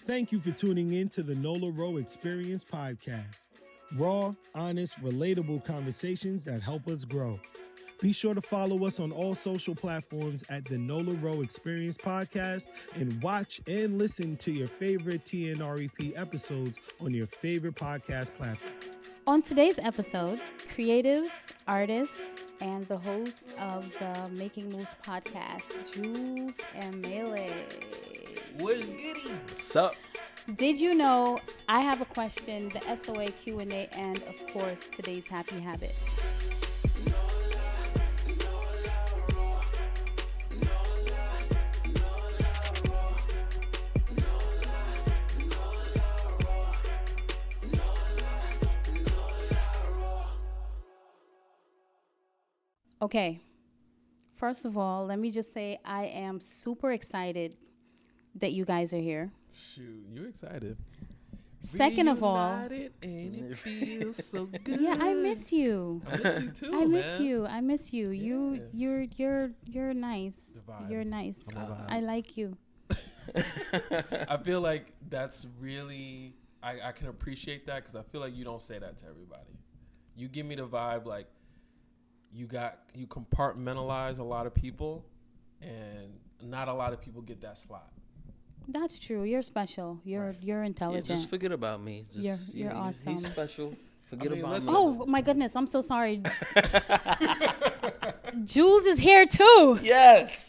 Thank you for tuning in to the Nola Experience podcast. Raw, honest, relatable conversations that help us grow. Be sure to follow us on all social platforms at the Nola Experience podcast and watch and listen to your favorite TNREP episodes on your favorite podcast platform. On today's episode, creatives, artists, and the host of the Making Moves podcast, JEVVLZ and MrMelee. What's goody? What's up? Did you know I have a question, the SOA Q&A, and of course, today's happy habit. Okay, first of all, let me just say I am super excited that you guys are here. Shoot, you excited? Second of all, and it feels so good. yeah, I miss you. I miss you too. I miss man. you. I miss you. Yeah. You're nice. The vibe. You're nice. I'm the vibe. I like you. I feel like that's really I can appreciate that because I feel like you don't say that to everybody. You give me the vibe like you compartmentalize a lot of people, and not a lot of people get that slot. That's true. You're special. You're intelligent. Yeah, just forget about me. Just, You're awesome. He's special. Forget about listen. me. Oh my goodness, I'm so sorry. JEVVLZ is here too. Yes.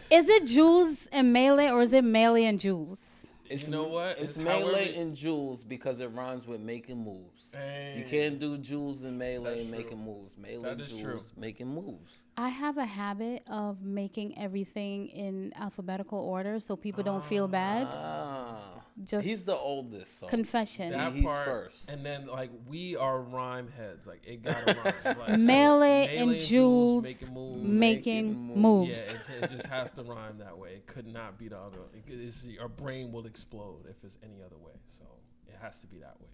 Is it JEVVLZ and MrMelee, or is it MrMelee and JEVVLZ? It's, You know what? It's It's however- MrMelee and JEVVLZ because it rhymes with making moves. Hey. You can't do JEVVLZ and MrMelee That's and true. making moves. MrMelee That and is JEVVLZ true. making moves. I have a habit of making everything in alphabetical order so people don't feel bad. Just He's the oldest. So confession. That he's part, first. and then like we are rhyme heads. Like it gotta rhyme. Like, so MrMelee and JEVVLZ JEVVLZ moves. making moves. moves. Yeah, it just has to rhyme that way. It could not be the other. Our brain will explode if it's any other way. So it has to be that way.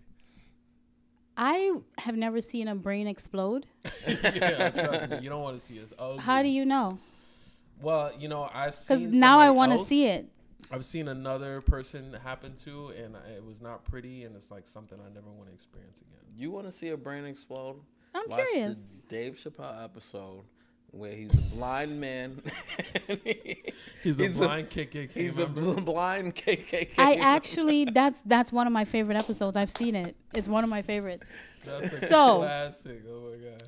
I have never seen a brain explode. Yeah, trust me. You don't want to see us. How do you know? Well, I've Because seen. now I somebody want to else. see it. I've seen another person happen to, and it was not pretty, and it's like something I never want to experience again. You want to see a brain explode? I'm Watch curious. the Dave Chappelle episode where he's a blind man. He's a blind KKK. He's a blind KKK. I actually, that's one of my favorite episodes. I've seen it. It's one of my favorites. That's a So- classic. Oh my god.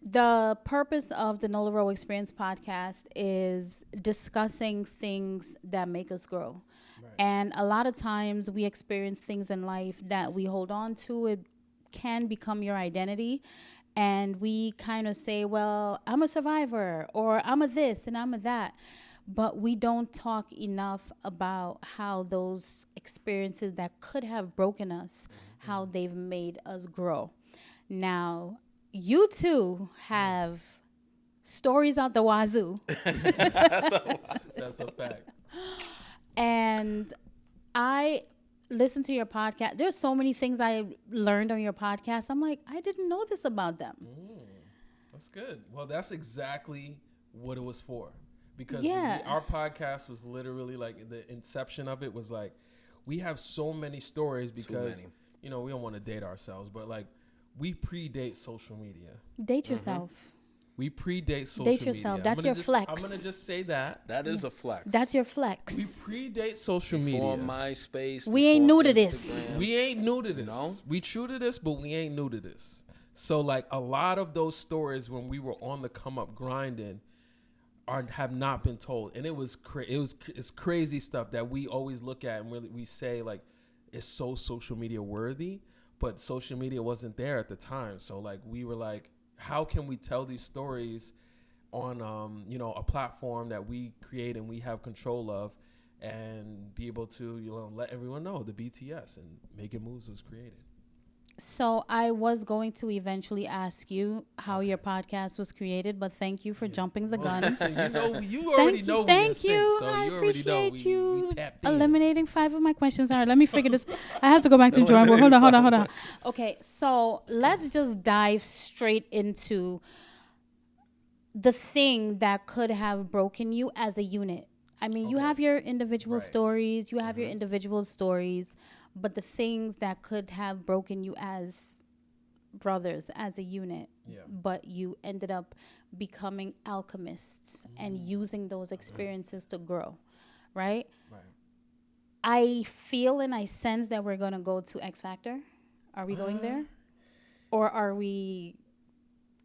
The purpose of the Nola Experience podcast is discussing things that make us grow. Right. And a lot of times we experience things in life that we hold on to. It can become your identity. And we kind of say, well, I'm a survivor, or I'm a this and I'm a that. But we don't talk enough about how those experiences that could have broken us, how they've made us grow. Now, you two have stories out the wazoo. That's a fact. And I listen to your podcast. There's so many things I learned on your podcast. I'm like, I didn't know this about them. That's good. Well, that's exactly what it was for. Because Yeah. our podcast was literally like the inception of it was like we have so many stories because we don't want to date ourselves, but like we predate social media. Date yourself. We predate social Date media. yourself. I'm That's gonna your just- flex. I'm gonna just say that. That is a flex. That's your flex. We predate social Before media. MySpace. We ain't before new to this. Instagram. We ain't new to this. No? We true to this, but we ain't new to this. So like a lot of those stories when we were on the come up grinding have not been told, and it's crazy stuff that we always look at and we say like it's so social media worthy, but social media wasn't there at the time. So like we were like, how can we tell these stories on a platform that we create and we have control of, and be able to let everyone know the BTS and Making Moves was created. So I was going to eventually ask you how your podcast was created, but thank you for jumping the gun. Listen, you already know. Thank we in you. sync, so I you already know appreciate you we tapped in. eliminating 5 of my questions. All right, let me figure this. I have to go back to the drawing board. Hold on. Okay, so let's just dive straight into the thing that could have broken you as a unit. I mean, you Okay. have your individual Right. stories, you have your individual stories, but the things that could have broken you as brothers, as a unit, Yeah. but you ended up becoming alchemists and using those experiences to grow, right? Right. I feel and I sense that we're going to go to X Factor. Are we going there? Or are we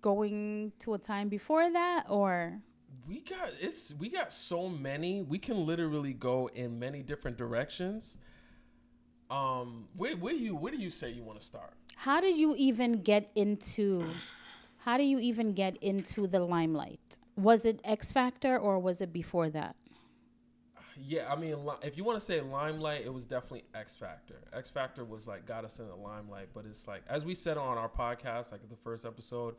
going to a time before that? Or We got so many. We can literally go in many different directions. Where do you say you want to start? how did you even get into the limelight? Was it X Factor or was it before that? Yeah, I mean, if you want to say limelight, it was definitely X Factor. X Factor was like got us in the limelight, but it's like, as we said on our podcast, like the first episode,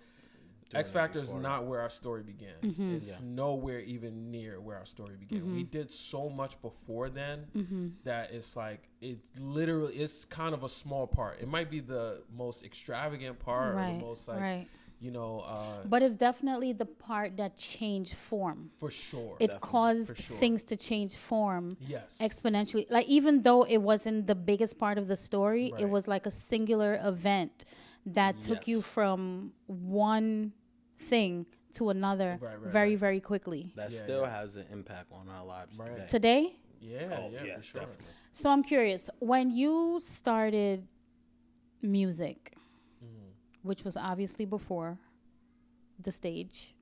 X Factor is not where our story began. It's nowhere even near where our story began. We did so much before then that it's like, it's kind of a small part. It might be the most extravagant part, or the most like, you know, but it's definitely the part that changed form. for sure. It caused things to change form Yes. exponentially. Like, even though it wasn't the biggest part of the story, it Right. was like a singular event that took you from one thing to another very, very quickly. That still has an impact on our lives today. Today? Yeah, for sure. Definitely. So I'm curious, when you started music, which was obviously before the stage,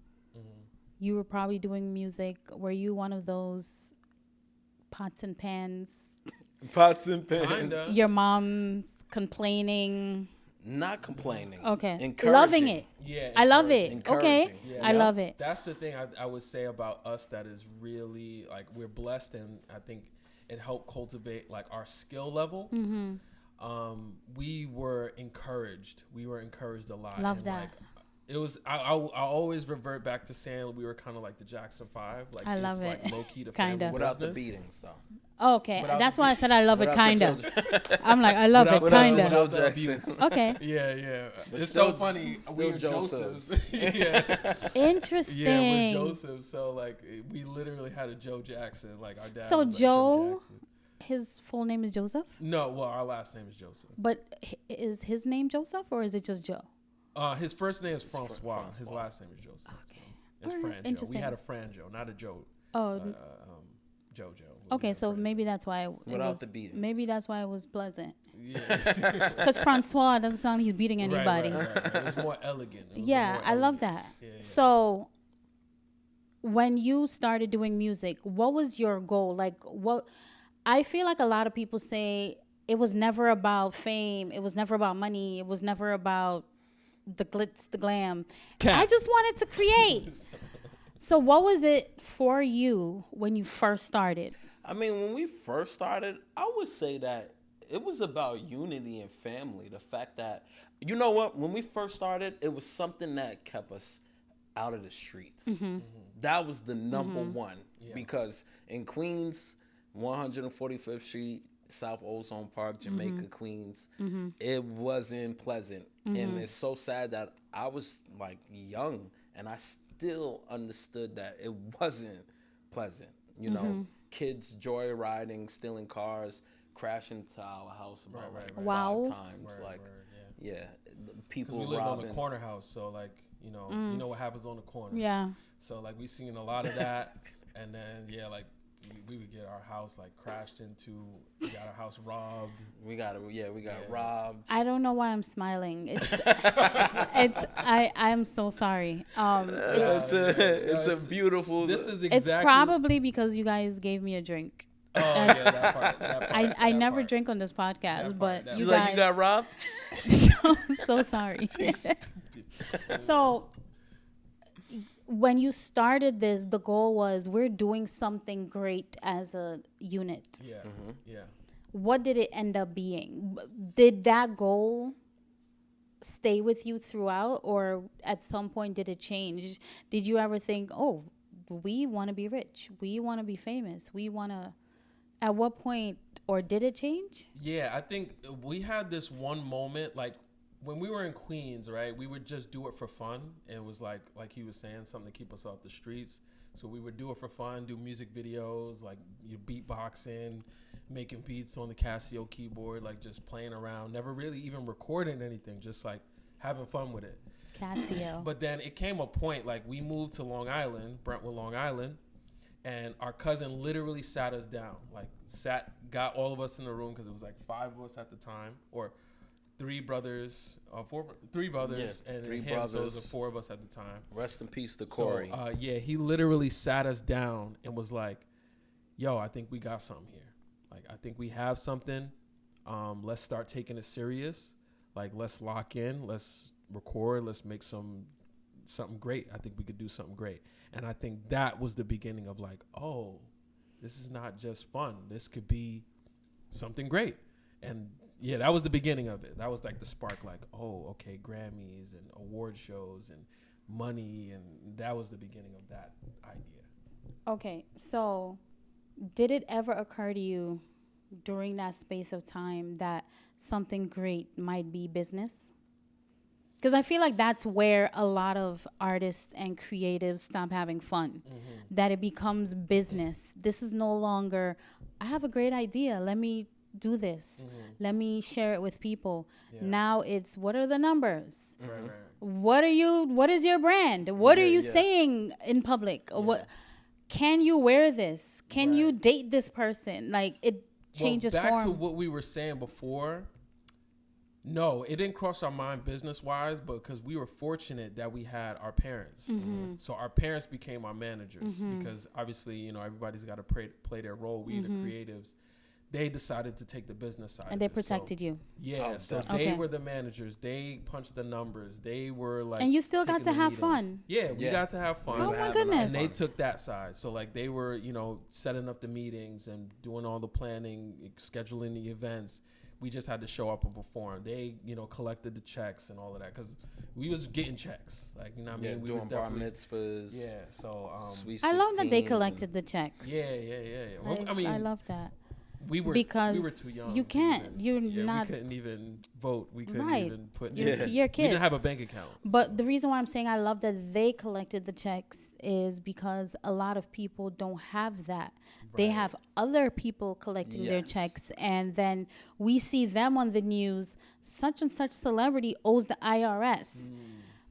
you were probably doing music. Were you one of those pots and pans? Pots and pans. Kinda. Your mom's complaining? Not complaining. Okay. Encouraging. Loving it. Yeah, I love it. Encouraging. Okay. Yeah. I love it. That's the thing I would say about us that is really, like, we're blessed, and I think it helped cultivate like our skill level. We were encouraged. We were encouraged a lot. Love and, that. Like, it was. I always revert back to saying we were kind of like the Jackson 5. Like, I it's love like it. low key to Kinda. family Without the business. beatings, though. Okay. Without That's the- why I said I love it, Without the kinda. I'm like, I love it, Without the kinda. Joe the Jackson. abuse. Okay. Yeah. But It's still- so funny. still We're Josephs. Josephs. Yeah. Interesting. Yeah, we're Joseph. So like, we literally had a Joe Jackson. Like, our dad. So was like Joe- Jackson. His full name is Joseph? No, well, our last name is Joseph. But is his name Joseph or is it just Joe? His first name is Francois. Francois. His last name is Joseph. Okay. It's Alright, Franjo. We interesting. had a Franjo, not a Joe. Oh, Jojo. okay. So maybe that's why Without the beatings. Maybe that's why it was pleasant. Yeah. Because Francois doesn't sound like he's beating anybody. Right. It was more elegant. It was Yeah, more I love elegant. that. Yeah. So, when you started doing music, what was your goal? Like, what? I feel like a lot of people say it was never about fame. It was never about money. It was never about the glitz, the glam. I just wanted to create. So, what was it for you when you first started? I mean, when we first started, I would say that it was about unity and family. The fact that, you know what, when we first started, it was something that kept us out of the streets. That was the number one. Because in Queens, 145th Street, South Ozone Park, Jamaica, Queens, it wasn't pleasant. And it's so sad that I was like young and I still understood that it wasn't pleasant. You know, kids joyriding, stealing cars, crashing into our house about like Wow. 5 times. Yeah, people Because we lived on robbing. the corner house, so like, you know what happens on the corner. Yeah. So like, we seen a lot of that, and then like we would get our house like crashed into. We got our house robbed. We got robbed. I don't know why I'm smiling. It's I'm so sorry. It's a beautiful. This is It's exactly. probably because you guys gave me a drink. Oh yeah, that part. I never drink on this podcast, but that you She's like, guys. you got robbed? so sorry. So, when you started this, the goal was we're doing something great as a unit. Yeah. Yeah. What did it end up being? Did that goal stay with you throughout, or at some point did it change? Did you ever think, oh, we want to be rich, we want to be famous, we want to? At what point, or did it change? Yeah, I think we had this one moment, like when we were in Queens, right? We would just do it for fun. And it was like he was saying, something to keep us off the streets. So we would do it for fun, do music videos, like you beatboxing, making beats on the Casio keyboard, like just playing around, never really even recording anything, just like having fun with it. Casio. But then it came a point, like we moved to Long Island, Brentwood, Long Island, and our cousin literally sat us down, like got all of us in the room, because it was like 5 of us at the time, or three brothers, and three him, brothers. so it was 4 of us at the time. Rest in peace to Corey. So, he literally sat us down and was like, yo, I think we got something here. Like, I think we have something. Let's start taking it serious. Like, let's lock in. Let's record. Let's make something great. I think we could do something great. And I think that was the beginning of like, oh, this is not just fun. This could be something great. And yeah, that was the beginning of it. That was like the spark, like, oh, okay, Grammys and award shows and money. And that was the beginning of that idea. Okay, so did it ever occur to you during that space of time that something great might be business? Because I feel like that's where a lot of artists and creatives stop having fun, that it becomes business. This is no longer, I have a great idea, let me do this. Let me share it with people. Yeah. Now it's, what are the numbers? What is your brand? What are you saying in public? What can you wear this? Can you date this person? Like, it changes form. Back to what we were saying before. No, it didn't cross our mind business-wise, but because we were fortunate that we had our parents. So our parents became our managers because obviously, you know, everybody's got to play their role. We, the creatives, they decided to take the business side. And they protected you. Yeah, so they were the managers. They punched the numbers. They were like, and you still got to have fun. Yeah, we got to have fun. Oh my goodness! And they took that side. So like they were, you know, setting up the meetings and doing all the planning, scheduling the events. We just had to show up and perform. They, you know, collected the checks and all of that because we was getting checks. Like, you know what I mean? We doing was bar mitzvahs. Yeah, so I love that they collected the checks. Yeah. Well, I mean, I love that. We were too young. You can't. You're not. We couldn't even vote. We couldn't even put. Your kids. We didn't have a bank account. But the reason why I'm saying I love that they collected the checks is because a lot of people don't have that. They have other people collecting their checks, and then we see them on the news. Such and such celebrity owes the IRS.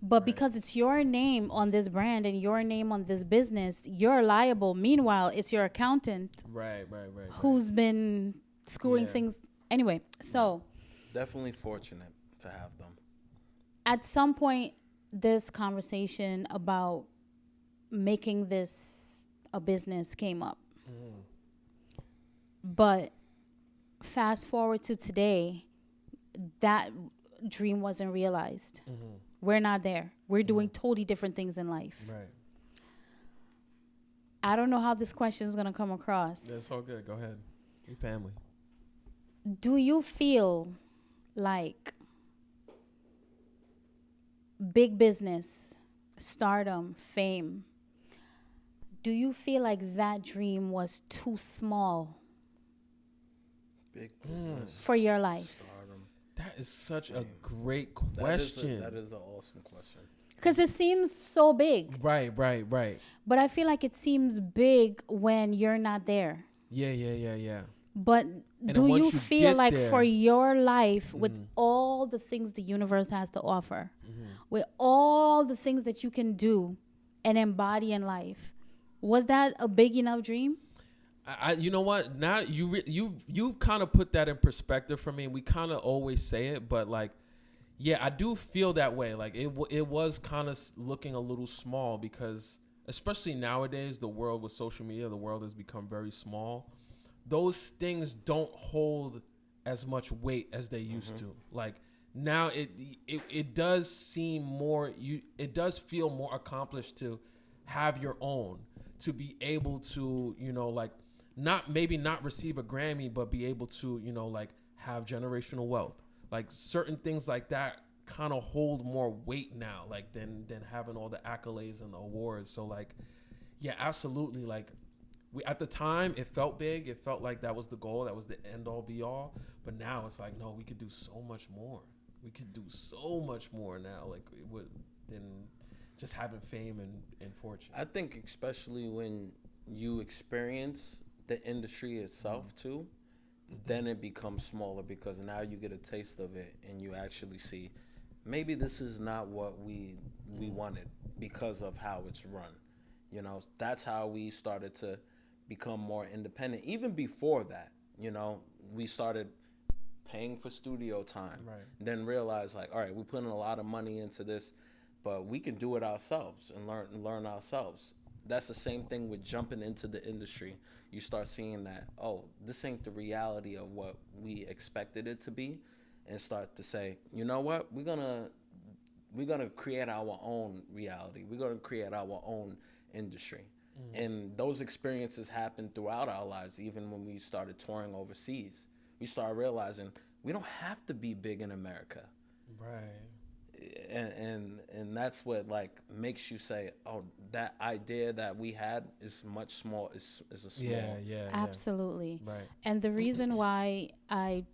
But because it's your name on this brand and your name on this business, you're liable. Meanwhile, it's your accountant who's been screwing things. Anyway, so. Definitely fortunate to have them. At some point, this conversation about making this a business came up. But fast forward to today, that dream wasn't realized. We're not there. We're doing totally different things in life. Right. I don't know how this question is going to come across. That's all good. Go ahead. Your family. Do you feel like big business, stardom, fame, do you feel like that dream was too small big business for your life? Stardom. That is such a great question. That is an awesome question. Because it seems so big. Right. But I feel like it seems big when you're not there. Yeah. But and do you feel like there, for your life, with all the things the universe has to offer, with all the things that you can do and embody in life, was that a big enough dream? You know what? Now you kind of put that in perspective for me. We kind of always say it, but like, yeah, I do feel that way. Like it was kind of looking a little small because, especially nowadays, the world with social media, the world has become very small. Those things don't hold as much weight as they used to. Like now, it does seem more. It does feel more accomplished to have your own, to be able to, you know, like not receive a Grammy, but be able to, you know, like have generational wealth. Like certain things like that kind of hold more weight now, like than having all the accolades and the awards. So like, yeah, absolutely. Like at the time it felt big. It felt like that was the goal. That was the end all be all. But now it's like, no, we could do so much more. We could do so much more now. Like than just having fame and fortune. I think especially when you experience the industry itself too, then it becomes smaller because now you get a taste of it and you actually see maybe this is not what we wanted because of how it's run. You know, that's how we started to become more independent. Even before that, you know, we started paying for studio time. Right. Then realized like, all right, we're putting a lot of money into this, but we can do it ourselves and learn ourselves. That's the same thing with jumping into the industry. You start seeing that, oh, this ain't the reality of what we expected it to be, and start to say, you know what, we're gonna create our own reality. We're gonna create our own industry. And those experiences happen throughout our lives. Even when we started touring overseas, we started realizing we don't have to be big in America. Right. And that's what like makes you say, oh, that idea that we had is much small, is a small. Yeah. Absolutely. Right. And the reason why I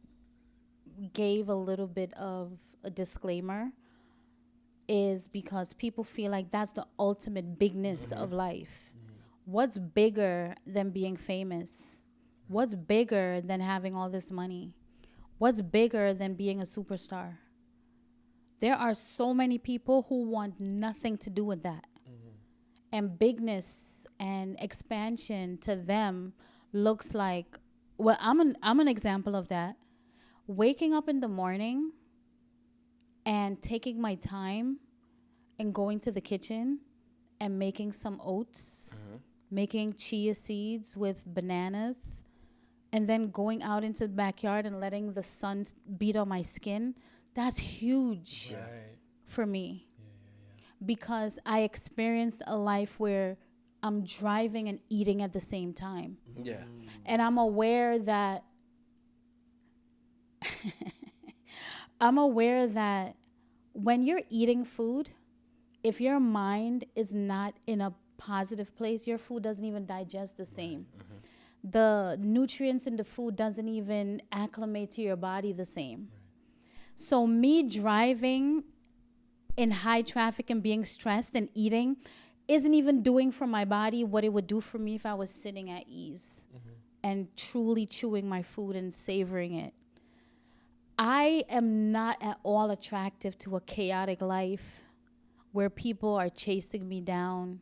gave a little bit of a disclaimer is because people feel like that's the ultimate bigness of life. What's bigger than being famous? What's bigger than having all this money? What's bigger than being a superstar? There are so many people who want nothing to do with that. And bigness and expansion to them looks like, well, I'm an example of that. Waking up in the morning and taking my time and going to the kitchen and making some oats, making chia seeds with bananas, and then going out into the backyard and letting the sun beat on my skin, that's huge for me. Because I experienced a life where I'm driving and eating at the same time. Yeah. And I'm aware that when you're eating food, if your mind is not in a positive place, your food doesn't even digest the same. The nutrients in the food doesn't even acclimate to your body the same. So me driving in high traffic and being stressed and eating isn't even doing for my body what it would do for me if I was sitting at ease and truly chewing my food and savoring it. I am not at all attractive to a chaotic life where people are chasing me down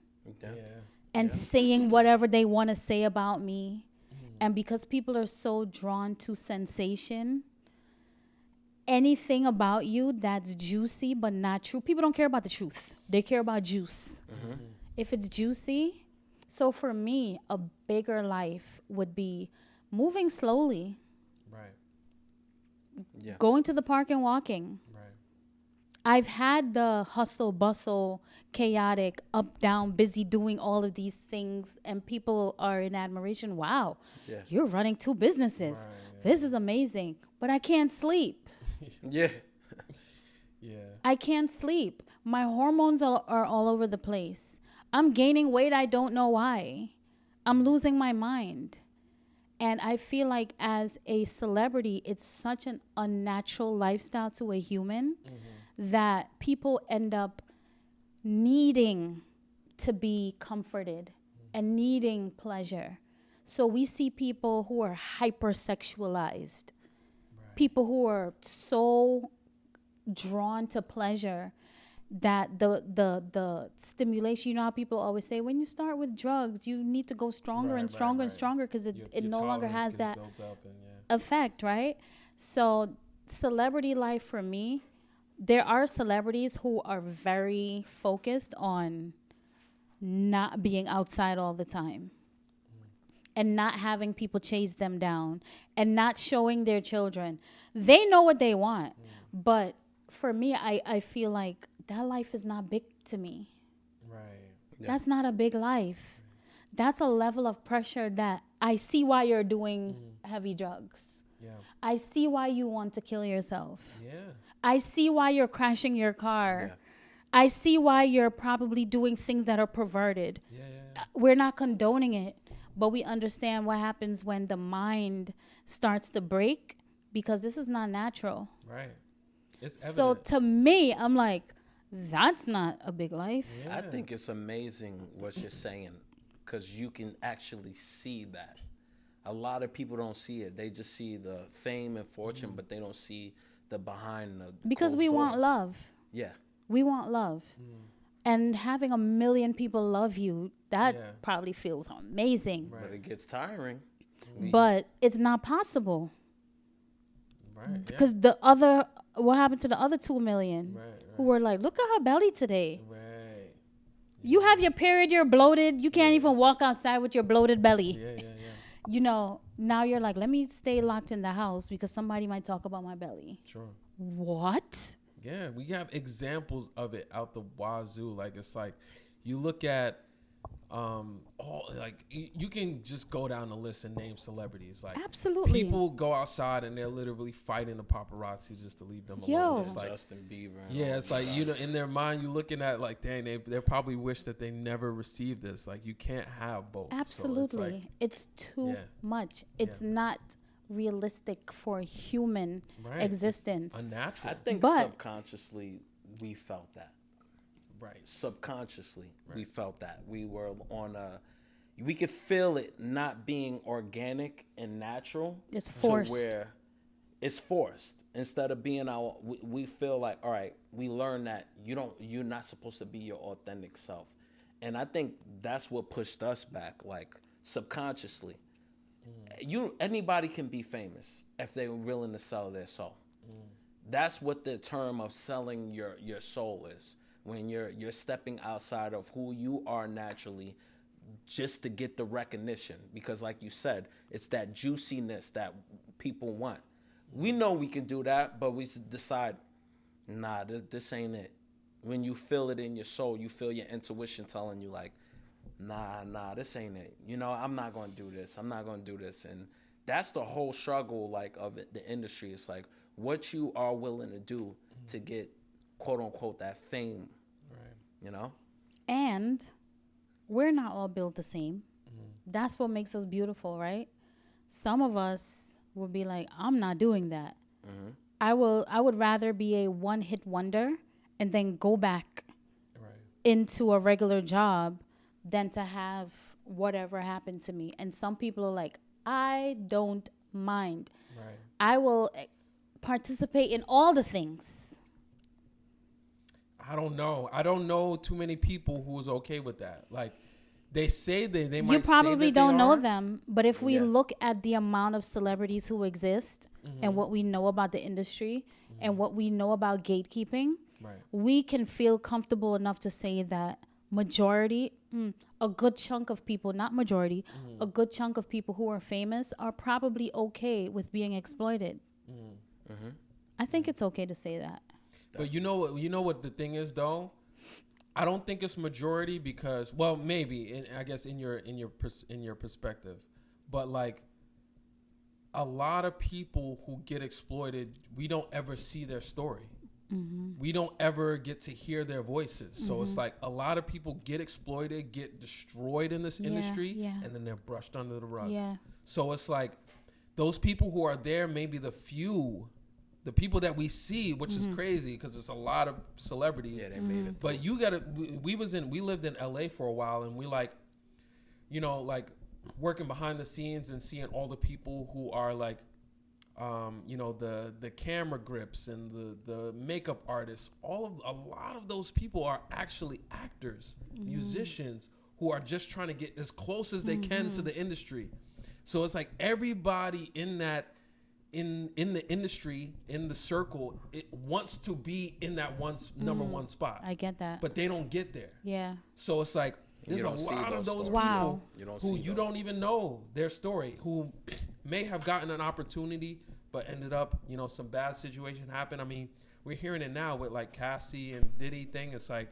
and saying whatever they want to say about me. And because people are so drawn to sensation, anything about you that's juicy but not true, people don't care about the truth. They care about juice. If it's juicy. So for me, a bigger life would be moving slowly, going to the park and walking. I've had the hustle, bustle, chaotic, up, down, busy doing all of these things, and people are in admiration. Wow, you're running 2 businesses. This is amazing. But I can't sleep. I can't sleep. My hormones are all over the place. I'm gaining weight. I don't know why. I'm losing my mind. And I feel like as a celebrity, it's such an unnatural lifestyle to a human that people end up needing to be comforted and needing pleasure. So we see people who are hypersexualized, people who are so drawn to pleasure that the stimulation, you know how people always say, when you start with drugs, you need to go stronger and stronger and stronger because it no longer has that effect, right? So celebrity life for me, there are celebrities who are very focused on not being outside all the time and not having people chase them down and not showing their children. They know what they want. But for me, I feel like that life is not big to me. That's not a big life. That's a level of pressure that I see why you're doing heavy drugs. I see why you want to kill yourself. I see why you're crashing your car. I see why you're probably doing things that are perverted. We're not condoning it, but we understand what happens when the mind starts to break because this is not natural. It's evident. So to me, I'm like, That's not a big life. Yeah. I think it's amazing what you're saying, because you can actually see that. A lot of people don't see it. They just see the fame and fortune, but they don't see the behind the Because closed we want doors. love. Yeah. We want love. And having 1 million people love you, that Yeah. probably feels amazing. Right. But it gets tiring. But it's not possible. Right. Yeah. Because what happened to the other 2 million Right. who were like, look at her belly today. Right. You have your period, you're bloated. You can't even walk outside with your bloated belly. Yeah. You know, now you're like, let me stay locked in the house because somebody might talk about my belly. Sure. What? Yeah, we have examples of it out the wazoo. Like, it's like you look at all, like you can just go down the list and name celebrities. Like, Absolutely. people go outside and they're literally fighting the paparazzi just to leave them Yo. alone. It's like, Justin Bieber. And yeah, all it's that like, stuff. you know, in their mind, you're looking at like, dang, they probably wish that they never received this. Like, you can't have both. So Absolutely. it's too Yeah. much. It's Yeah. not realistic for human Right. existence. unnatural. I think But- subconsciously we felt that. Right. Subconsciously we felt that. We were on we could feel it not being organic and natural. It's to forced. where it's forced. Instead of being we feel like, all right, we learn that you're not supposed to be your authentic self. And I think that's what pushed us back, like subconsciously. Anybody can be famous if they're willing to sell their soul. That's what the term of selling your soul is. When you're stepping outside of who you are naturally, just to get the recognition. Because like you said, it's that juiciness that people want. We know we can do that, but we decide, nah, this ain't it. When you feel it in your soul, you feel your intuition telling you like, nah, this ain't it. You know, I'm not going to do this. I'm not going to do this. And that's the whole struggle, like, of it, the industry. It's like what you are willing to do to get, quote unquote, that fame. Right. You know? And we're not all built the same. That's what makes us beautiful, right? Some of us will be like, I'm not doing that. I would rather be a one-hit wonder and then go back Right. into a regular job than to have whatever happened to me. And some people are like, I don't mind. Right. I will participate in all the things. I don't know. I don't know too many people who is okay with that. Like, they say they might. You probably say that don't they know are. them, but if we Yeah. look at the amount of celebrities who exist Mm-hmm. and what we know about the industry and what we know about gatekeeping, Right. we can feel comfortable enough to say that majority, a good chunk of people, not majority, Mm-hmm. a good chunk of people who are famous are probably okay with being exploited. Mm-hmm. I think it's okay to say that. But you know what the thing is though. I don't think it's majority because, well, maybe I guess in your perspective, but like a lot of people who get exploited, we don't ever see their story. We don't ever get to hear their voices. So it's like a lot of people get exploited, get destroyed in this industry, yeah. and then they're brushed under the rug. Yeah. So it's like those people who are there, maybe the people that we see, which is crazy because it's a lot of celebrities. Yeah, they made it. But you gotta. We lived in LA for a while, and we like, you know, like working behind the scenes and seeing all the people who are like, you know, the camera grips and the makeup artists. A lot of those people are actually actors, musicians who are just trying to get as close as they can to the industry. So it's like everybody in that. In the industry, in the circle, it wants to be in that number one spot, I get that. but they don't get there. Yeah. So it's like there's a don't see lot of those those stories. Wow. people You don't who see you those. don't even know their story, who may have gotten an opportunity but ended up, you know, some bad situation happened. I mean, we're hearing it now with like Cassie and Diddy thing. It's like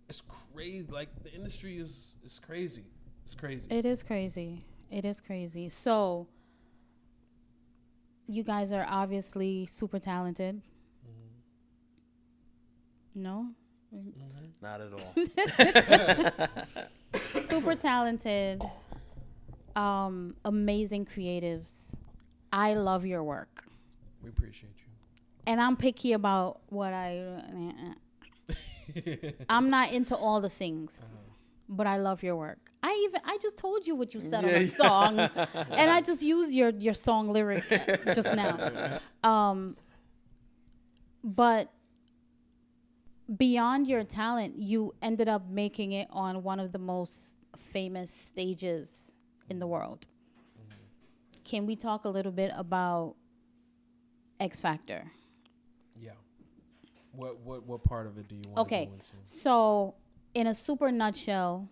it's crazy. Like the industry is crazy. It's crazy. It is crazy. It is crazy. So, you guys are obviously super talented. No? Not at all. Super talented. Amazing creatives. I love your work. We appreciate you. And I'm picky about what I'm not into all the things, but I love your work. I just told you what you said on the song, and I just used your song lyric just now. But beyond your talent, you ended up making it on one of the most famous stages in the world. Can we talk a little bit about X Factor? Yeah. What part of it do you want to go into? So in a super nutshell,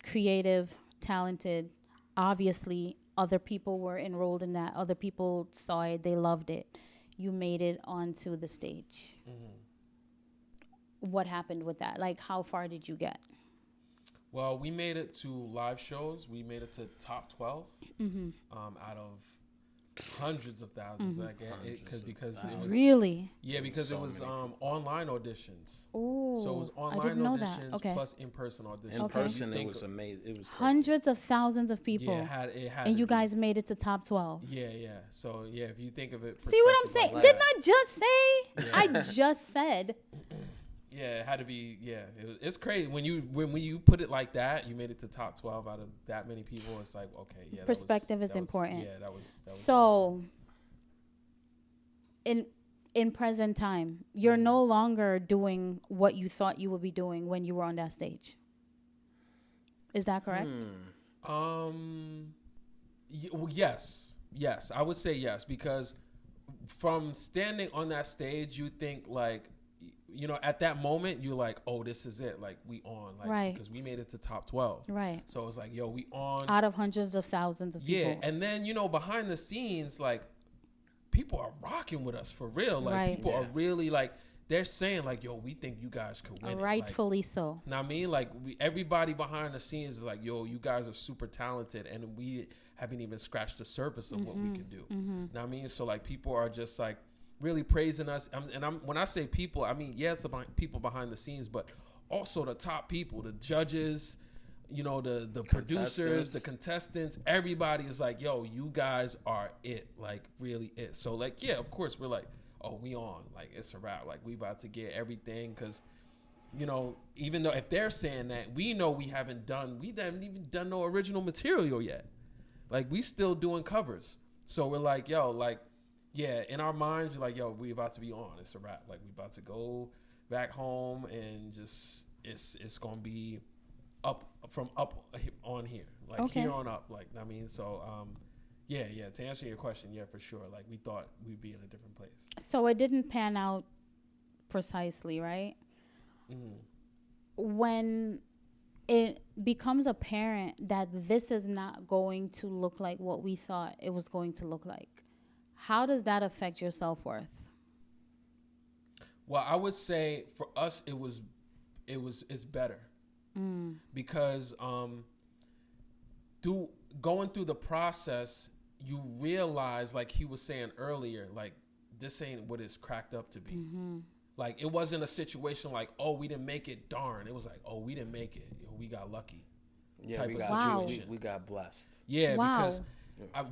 creative, talented, obviously other people were enrolled in that. Other people saw it. They loved it. You made it onto the stage. What happened with that? Like, how far did you get? Well, we made it to live shows. We made it to top 12 out of hundreds of thousands. Because it was really because it was online auditions. Oh, so it was online I didn't know auditions that. Okay. plus in-person auditions. In person, it was amazing. It was crazy. Hundreds of thousands of people. Yeah, it had and you guys made it to top 12. Yeah. So if you think of it, see what I'm saying? like Didn't I just say? I just said. Yeah, it had to be. Yeah, it's crazy when you put it like that. You made it to top 12 out of that many people. It's like, okay, yeah. Perspective is important. Yeah, that was so. Awesome. In present time, you're no longer doing what you thought you would be doing when you were on that stage. Is that correct? Yes, I would say yes, because from standing on that stage, you think like, at that moment, you're like, oh, this is it. Like, we on. Like, right. Because we made it to top 12. Right. So it's like, yo, we on. Out of hundreds of thousands of people. Yeah. And then, behind the scenes, like, people are rocking with us for real. Like, right. people are really, like, they're saying, like, yo, we think you guys could win Rightfully like, so. Know what I mean? Like, everybody behind the scenes is like, yo, you guys are super talented. And we haven't even scratched the surface of what we can do. Know what I mean? So, like, people are just, like, really praising us. When I say people, I mean, yes, people behind the scenes, but also the top people, the judges, the producers, the contestants, everybody is like, yo, you guys are it, like, really it. So, like, yeah, of course, we're like, oh, we on, like, it's a wrap, like, we about to get everything, because, even though if they're saying that, we know we haven't even done no original material yet. Like, we still doing covers. So we're like, yo, like, yeah, in our minds, we're like, yo, we about to be on. It's a wrap. Like, we about to go back home and just, it's going to be up on here. Like, here on up. Like, I mean, so, yeah, to answer your question, yeah, for sure. Like, we thought we'd be in a different place. So it didn't pan out precisely, right? When it becomes apparent that this is not going to look like what we thought it was going to look like, how does that affect your self-worth? Well, I would say for us, it's better because going through the process, you realize, like he was saying earlier, like, this ain't what it's cracked up to be. Like, it wasn't a situation like, oh, we didn't make it, darn. It was like, oh, we didn't make it, we got lucky. Yeah, we got blessed. Yeah, because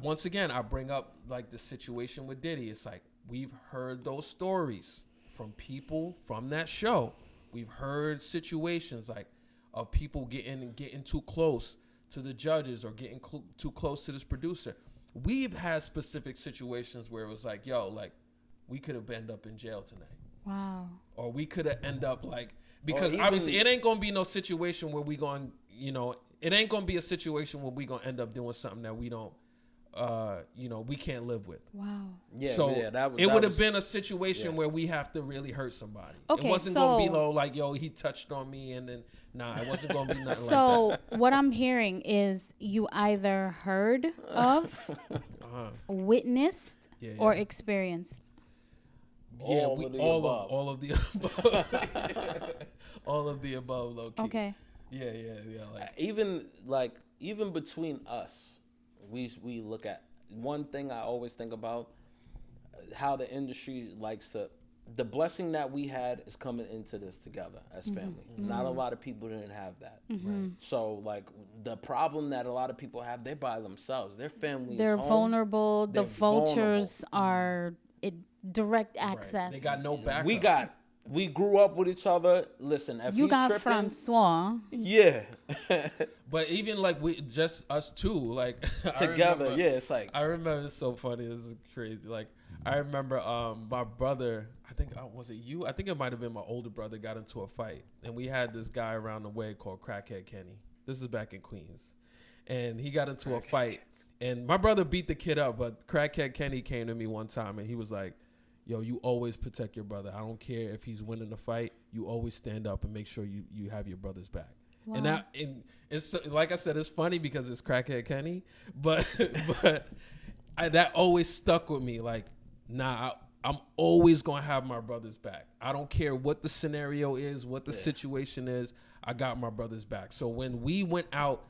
once again, I bring up, like, the situation with Diddy. It's like, we've heard those stories from people from that show. We've heard situations, like, of people getting too close to the judges or getting too close to this producer. We've had specific situations where it was like, yo, like, we could have ended up in jail tonight. Wow. Or we could have ended up, like, because obviously it ain't going to be no situation where we going, it ain't going to be a situation where we going to end up doing something that we don't, we can't live with. Wow. Yeah. So it would have been a situation where we have to really hurt somebody. Okay, it wasn't going to be like, yo, he touched on me, and then it wasn't going to be nothing like that. So what I'm hearing is you either heard of, witnessed, or experienced. All of the above. All of the above, low key. Okay. Yeah. Like, even between us, we look at one thing I always think about, how the industry likes to, the blessing that we had is coming into this together as family. Not a lot of people didn't have that. Right. So, like, the problem that a lot of people have, they're by themselves. Their family they're is home. Vulnerable. The vultures are direct access. Right. They got no backup. We got we grew up with each other. Listen, if You he's got tripping, Francois. yeah, But even like we just us two, like together, yeah, it's like I remember it's so funny. This is crazy. Like I remember my brother. I think was it you? I think it might have been my older brother got into a fight, and we had this guy around the way called Crackhead Kenny. This is back in Queens, and he got into a fight, and my brother beat the kid up. But Crackhead Kenny came to me one time, and he was like, "Yo, you always protect your brother. I don't care if he's winning the fight. You always stand up and make sure you have your brother's back." Wow. And it's like I said, it's funny because it's Crackhead Kenny, but that always stuck with me. Like, nah, I'm always gonna have my brother's back. I don't care what the scenario is, what the situation is. I got my brother's back. So when we went out,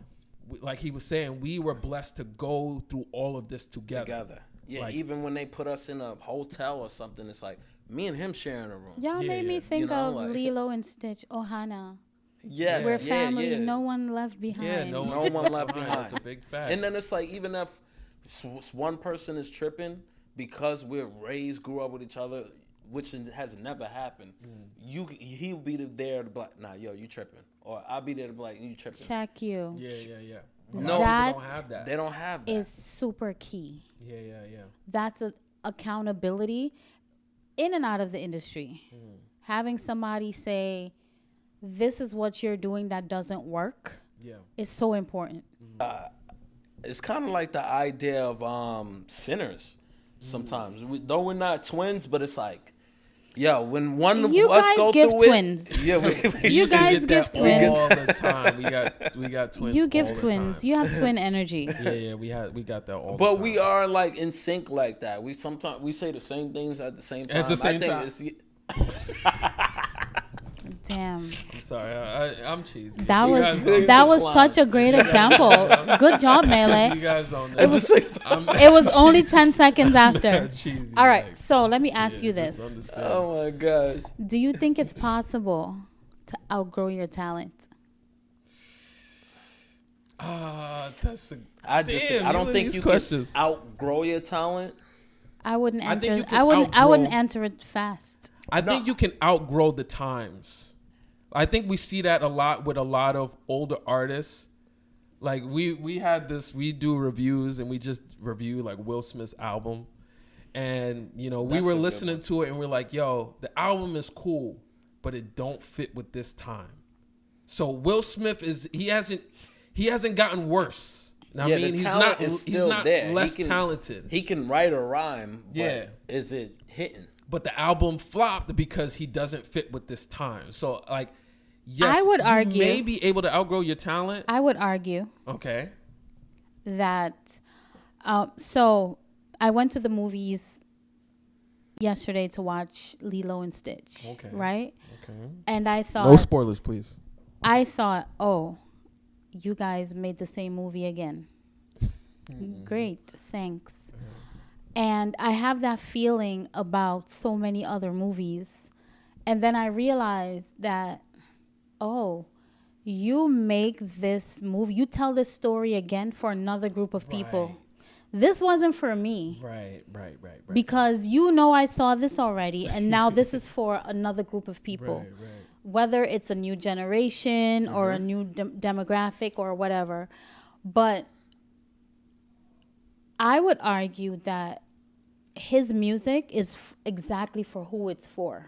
like he was saying, we were blessed to go through all of this together. Yeah, Like, even when they put us in a hotel or something, it's like me and him sharing a room. Y'all made me think You know, of like- Lilo and Stitch, Ohana. Yes, We're yeah, family, yeah. no one left behind. Yeah, No one left behind. That's a big fact. And then it's like, even if one person is tripping, because we're raised, grew up with each other, which has never happened, he'll be there to be like, nah, yo, you tripping. Or I'll be there to be like, you tripping. Check you. Yeah. No, That people don't have that. They don't have that. is super key. Yeah. That's accountability in and out of the industry. Having somebody say, this is what you're doing that doesn't work is so important. It's kind of like the idea of sinners sometimes. Though we're not twins, but it's like, yo, when one of You us guys go give through twins. it, yeah, we You used to guys get give that twins. all the time. We got twins. You all give the twins. time. You have twin energy. Yeah, we got that all the But time. we are like in sync like that. We sometimes we say the same things at the same time. At the same I think time. It's, Damn. I'm sorry, I'm cheesy. That You was guys don't- that was such a great example. Good job, You Melee. guys don't know. It was I'm it was only 10 seconds after. cheesy. All right, like, so let me ask you yeah, this. just understand. oh my gosh. Do you think it's possible to outgrow your talent? That's a, I don't you think these you questions. can outgrow your talent. I wouldn't I think answer you can I wouldn't outgrow- answer it fast. I think you can outgrow the times. I think we see that a lot with a lot of older artists. Like we had this, we do reviews and we just review like Will Smith's album. And, you know, we That's were a good listening one. to it and we're like, yo, the album is cool, but it don't fit with this time. So Will Smith he hasn't gotten worse. Now, Yeah, I mean, the talent is he's still not there. less He can- talented. He can write a rhyme, but Yeah. is it hitting? But the album flopped because he doesn't fit with this time. So, like, yes, I would you argue- may be able to outgrow your talent. I would argue Okay. that so I went to the movies yesterday to watch Lilo and Stitch. Okay. Right? Okay. And I thought spoilers, please. oh, you guys made the same movie again. Great, thanks. And I have that feeling about so many other movies. And then I realized that, oh, you make this movie, you tell this story again for another group of people. Right. This wasn't for me. Right. Because you know I saw this already, and now this is for another group of people. Right. Whether it's a new generation or a new demographic or whatever. But I would argue that his music is exactly for who it's for.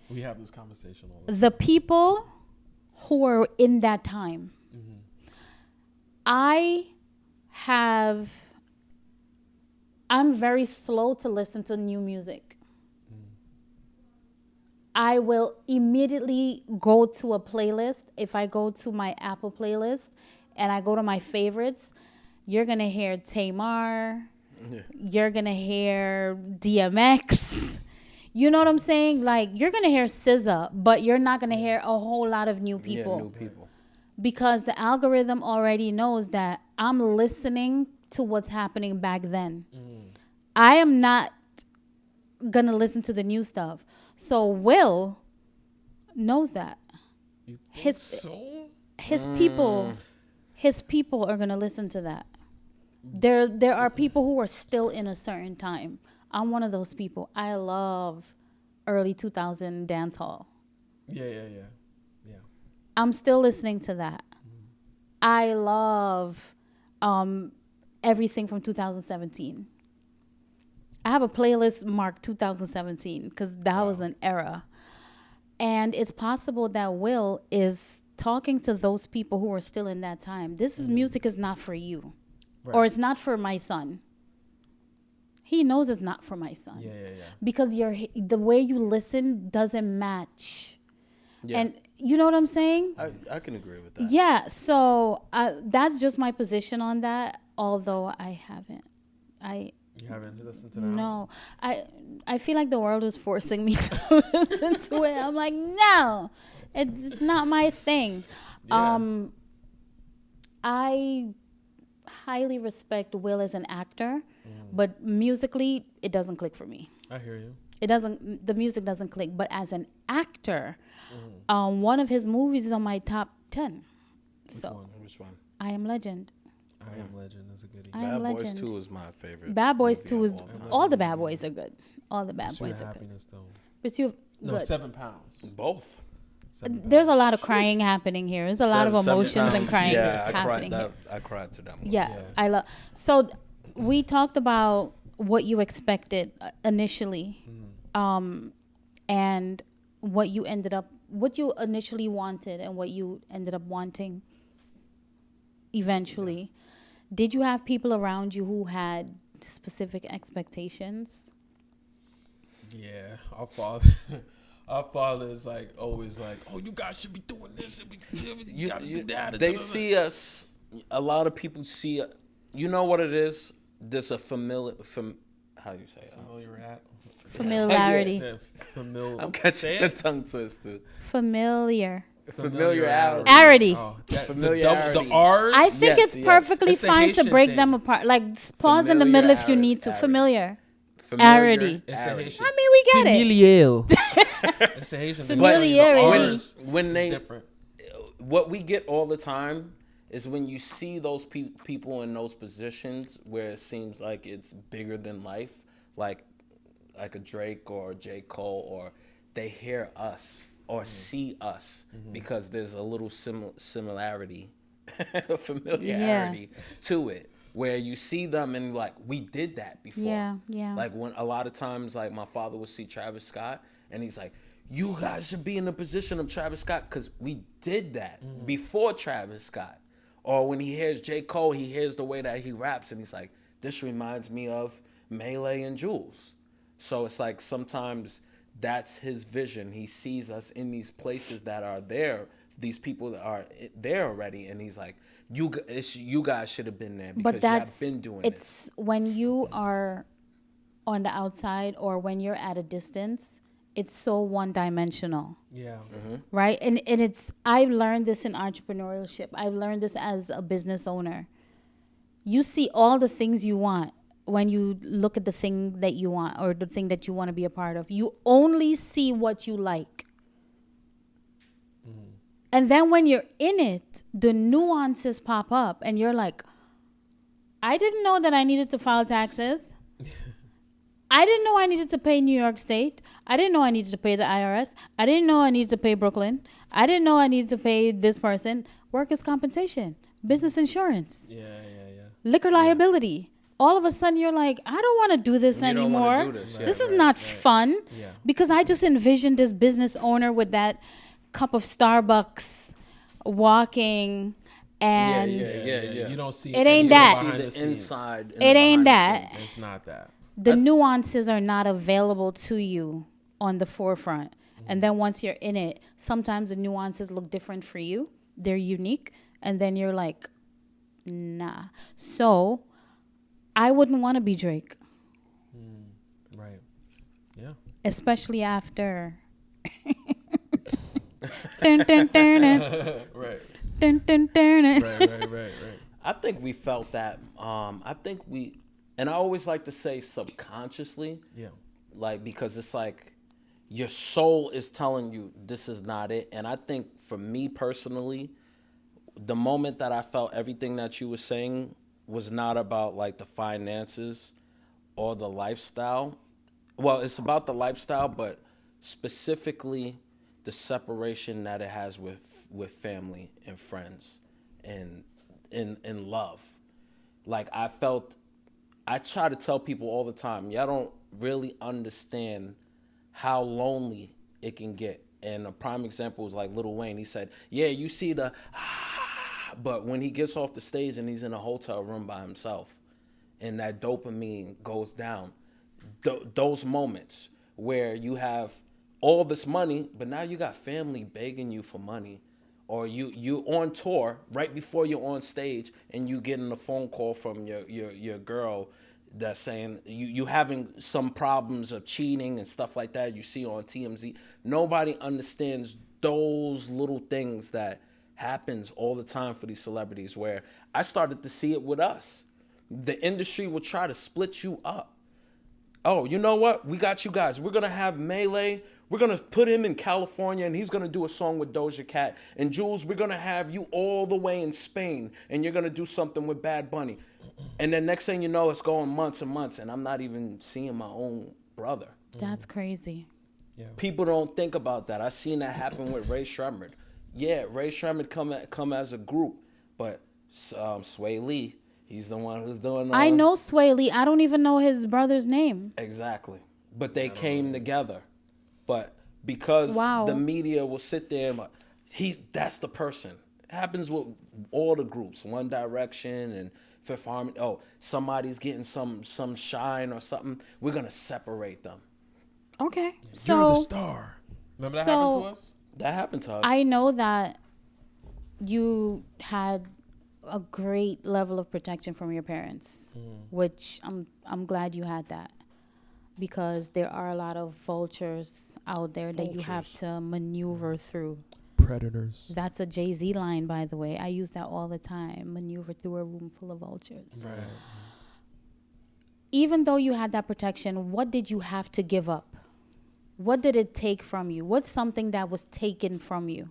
We have this conversation all the The people who are in that time. I'm very slow to listen to new music. I will immediately go to a playlist. If I go to my Apple playlist and I go to my favorites, you're going to hear Tamar. Yeah. You're going to hear DMX. You know what I'm saying? Like, you're going to hear SZA, but you're not going to hear a whole lot of new people. Yeah, new people. Because the algorithm already knows that I'm listening to what's happening back then. I am not going to listen to the new stuff. So Will knows that. You think His so? his people are going to listen to that. There are people who are still in a certain time. I'm one of those people. I love early 2000 dance hall. Yeah. I'm still listening to that. I love everything from 2017. I have a playlist marked 2017 because that was an era. And it's possible that Will is talking to those people who are still in that time. This is music is not for you. Right. Or it's not for my son. He knows it's not for my son. Yeah. Because the way you listen doesn't match. Yeah. And you know what I'm saying? I can agree with that. Yeah. So that's just my position on that. Although I haven't. You haven't listened to that? No. I feel like the world was forcing me to listen to it. I'm like, no. It's not my thing. Yeah. I highly respect Will as an actor, but musically it doesn't click for me. I hear you. The music doesn't click, but as an actor, one of his movies is on my top 10. Which one? I Am Legend. I Am Legend is a goodie. I Am Bad Boys Legend. 2 is my favorite. Bad Boys movie 2 of is all the Bad Boys are good. All the Bad Pursuit Boys of are good. Happiness, though. Pursuit of No, good. 7 pounds. Both. 7 pounds. There's a lot of crying happening here. There's a lot of 7 emotions and pounds. crying Yeah, happening here. I cried to that movie. Yeah, Yeah. I love. So we talked about what you expected initially, and what you initially wanted, and what you ended up wanting eventually. Did you have people around you who had specific expectations? Yeah, our father is like always like, oh, you guys should be doing this, and you gotta do that. They see us. A lot of people see. You know what it is? There's a how do you say it? Familiarity. I'm catching a tongue twister. Familiarity. Familiarity. Oh, Familiarity. The R's. I think Yes, it's perfectly It's the fine to Haitian break thing. them apart. Like pause in the middle if you need to. Familiarity. It's a Haitian. I mean, we get it. It's a Haitian But thing. Familiarity. The R's when they, different. what we get all the time is when you see those people in those positions where it seems like it's bigger than life, like a Drake or a J. Cole, or they hear us or see us because there's a little similarity, familiarity to it, where you see them and like, we did that before. Yeah. Like when a lot of times, like my father would see Travis Scott and he's like, you guys should be in the position of Travis Scott because we did that before Travis Scott. Or when he hears J. Cole, he hears the way that he raps and he's like, this reminds me of Melee and Jules. So it's like sometimes that's his vision. He sees us in these places that are there, these people that are there already, and he's like, you guys should have been there because you have been doing it. It's when you are on the outside or when you're at a distance, it's so one-dimensional. Yeah. Right? And it's, I've learned this in entrepreneurship. I've learned this as a business owner. You see all the things you want when you look at the thing that you want or the thing that you want to be a part of. You only see what you like. And then when you're in it, the nuances pop up and you're like, I didn't know that I needed to file taxes. I didn't know I needed to pay New York State. I didn't know I needed to pay the IRS. I didn't know I needed to pay Brooklyn. I didn't know I needed to pay this person. Workers' compensation, business insurance, liquor liability. All of a sudden, you're like, I don't want to do this anymore. Don't wanna do this. This is not fun. Yeah. Because I just envisioned this business owner with that cup of Starbucks walking and You don't see It ain't any of that. behind See the the scenes. inside. and It the ain't behind the that. scenes. It's not that. the nuances are not available to you on the forefront. And then once you're in it, sometimes the nuances look different for you. They're unique. And then you're like, nah. So I wouldn't want to be Drake. Right. Yeah. Especially after. Dun, dun, dun, dun. Right. Dun, dun, dun, dun. Right. I think we felt that. And I always like to say subconsciously, Yeah. like, because it's like your soul is telling you this is not it. And I think for me personally, the moment that I felt everything that you were saying was not about like the finances or the lifestyle. Well, it's about the lifestyle, but specifically the separation that it has with family and friends and in love. Like I try to tell people all the time, y'all don't really understand how lonely it can get. And a prime example is like Lil Wayne. He said, yeah, you see but when he gets off the stage and he's in a hotel room by himself and that dopamine goes down, those moments where you have all this money, but now you got family begging you for money, or you on tour right before you're on stage and you getting a phone call from your girl that's saying you having some problems of cheating and stuff like that you see on TMZ. Nobody understands those little things that happens all the time for these celebrities, where I started to see it with us. The industry will try to split you up. Oh, you know what? We got you guys. We're going to have MrMelee. We're going to put him in California, and he's going to do a song with Doja Cat. And Jules, we're going to have you all the way in Spain, and you're going to do something with Bad Bunny. And then next thing you know, it's going months and months, and I'm not even seeing my own brother. That's crazy. Yeah. People don't think about that. I seen that happen with Ray Shremmerd. Yeah, Ray Shremmerd come as a group, but Sway Lee, he's the one who's doing. I know Sway Lee. I don't even know his brother's name. Exactly, but they came together. But because the media will sit there and that's the person. It happens with all the groups, One Direction and Fifth Harmony. Oh, somebody's getting some shine or something. We're gonna separate them. Okay, You're the star. Remember that happened to us? That happened to us. I know that you had a great level of protection from your parents, which I'm glad you had that, because there are a lot of vultures out there that you have to maneuver through. Predators. That's a Jay-Z line, by the way. I use that all the time. Maneuver through a room full of vultures. Right. Even though you had that protection, what did you have to give up? What did it take from you? What's something that was taken from you,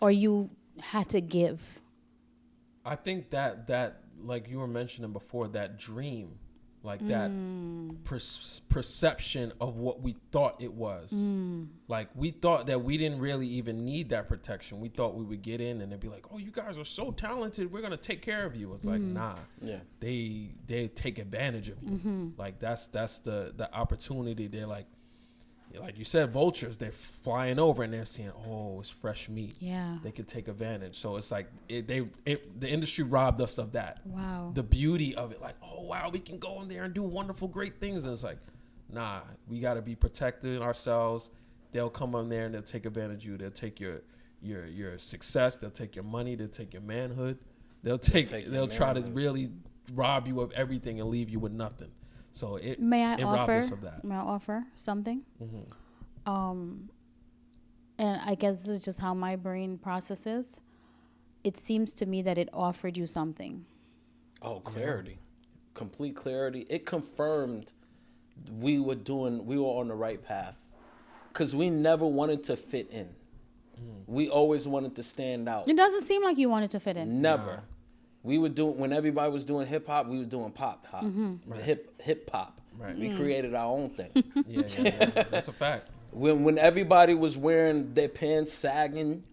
or you had to give? I think that like you were mentioning before, that dream, like that perception of what we thought it was. Like we thought that we didn't really even need that protection. We thought we would get in and they'd be like, oh, you guys are so talented, we're gonna take care of you. It's like, nah. Yeah. They take advantage of you. Like that's the opportunity. They're like you said, vultures, they're flying over and they're seeing, oh, it's fresh meat. Yeah. They could take advantage. So it's like the industry robbed us of that. Wow. The beauty of it, like, oh, wow, we can go in there and do wonderful, great things. And it's like, nah, we got to be protecting ourselves. They'll come on there and they'll take advantage of you. They'll take your success. They'll take your money. They'll take your manhood. They'll try to really rob you of everything and leave you with nothing. So May I offer something? And I guess this is just how my brain processes. It seems to me that it offered you something. Oh, clarity. Complete clarity. It confirmed we were on the right path. Because we never wanted to fit in. We always wanted to stand out. It doesn't seem like you wanted to fit in. Never. Nah. We were doing, when everybody was doing hip hop, we were doing pop hop, right. hip hop. Right. We created our own thing. Yeah, that's a fact. When everybody was wearing their pants sagging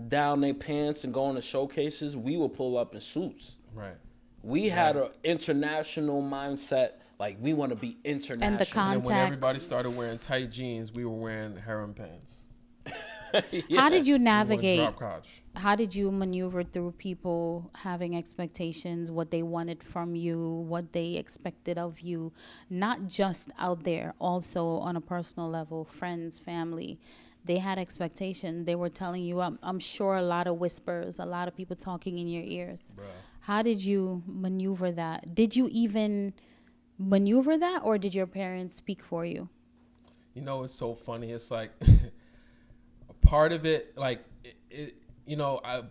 down their pants and going to showcases, we would pull up in suits. Right. We had an international mindset, like we want to be international. And the contacts. And when everybody started wearing tight jeans, we were wearing harem pants. How did you navigate? Drop crotch. How did you maneuver through people having expectations, what they wanted from you, what they expected of you, not just out there, also on a personal level, friends, family? They had expectations. They were telling you, I'm sure, a lot of whispers, a lot of people talking in your ears. Bruh. How did you maneuver that? Did you even maneuver that, or did your parents speak for you? You know, it's so funny. It's like part of it, like,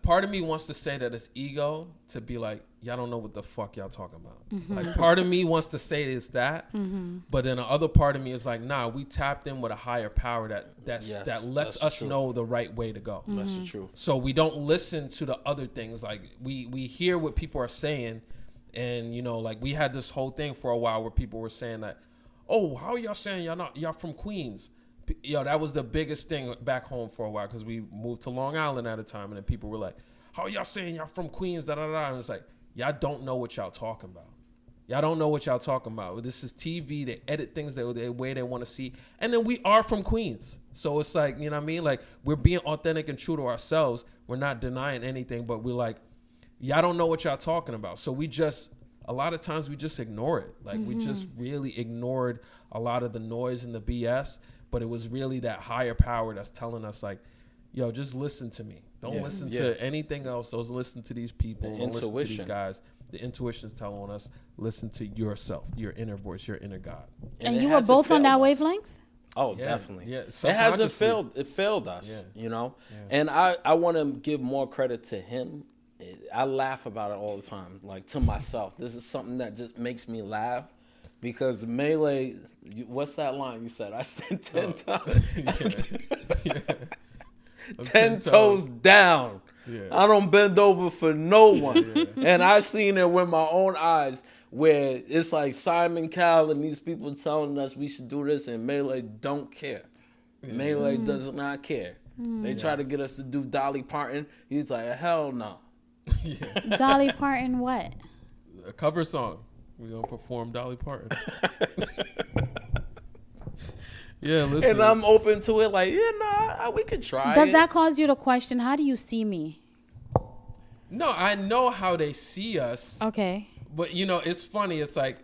part of me wants to say that it's ego, to be like, y'all don't know what the fuck y'all talking about. Like, part of me wants to say it's that, but then the other part of me is like, nah, we tapped in with a higher power that lets us know the right way to go. That's the truth. So we don't listen to the other things. Like, we hear what people are saying, and like we had this whole thing for a while where people were saying that, oh, how are y'all saying y'all from Queens? that was the biggest thing back home for a while, because we moved to Long Island at a time, and then people were like, how y'all saying y'all from Queens, da da da, and it's like, y'all don't know what y'all talking about. Y'all don't know what y'all talking about. This is TV. They edit things the way they want to see. And then we are from Queens. So it's like, you know what I mean? Like, we're being authentic and true to ourselves. We're not denying anything, but we're like, y'all don't know what y'all talking about. So a lot of times we just ignore it. Like, we just really ignored a lot of the noise and the BS, but it was really that higher power that's telling us, like, yo, just listen to me. Don't listen to anything else. Don't listen to these people. Don't listen to these guys. The intuition is telling us, listen to yourself, your inner voice, your inner God. And you were both on that wavelength? Oh, definitely. Yeah, it hasn't failed. It failed us, you know? Yeah. And I want to give more credit to him. I laugh about it all the time, like, to myself. This is something that just makes me laugh, because Melee, what's that line you said? I stand 10 times. 10 toes down. Yeah. I don't bend over for no one. And I've seen it with my own eyes, where it's like Simon Cowell and these people telling us we should do this, and Melee don't care. Melee does not care. They try to get us to do Dolly Parton. He's like, hell no. Dolly Parton what? A cover song. We're going to perform Dolly Parton. Yeah, listen. And I'm open to it, like, we could try Does that cause you to question, how do you see me? No, I know how they see us. Okay. But, it's funny. It's like,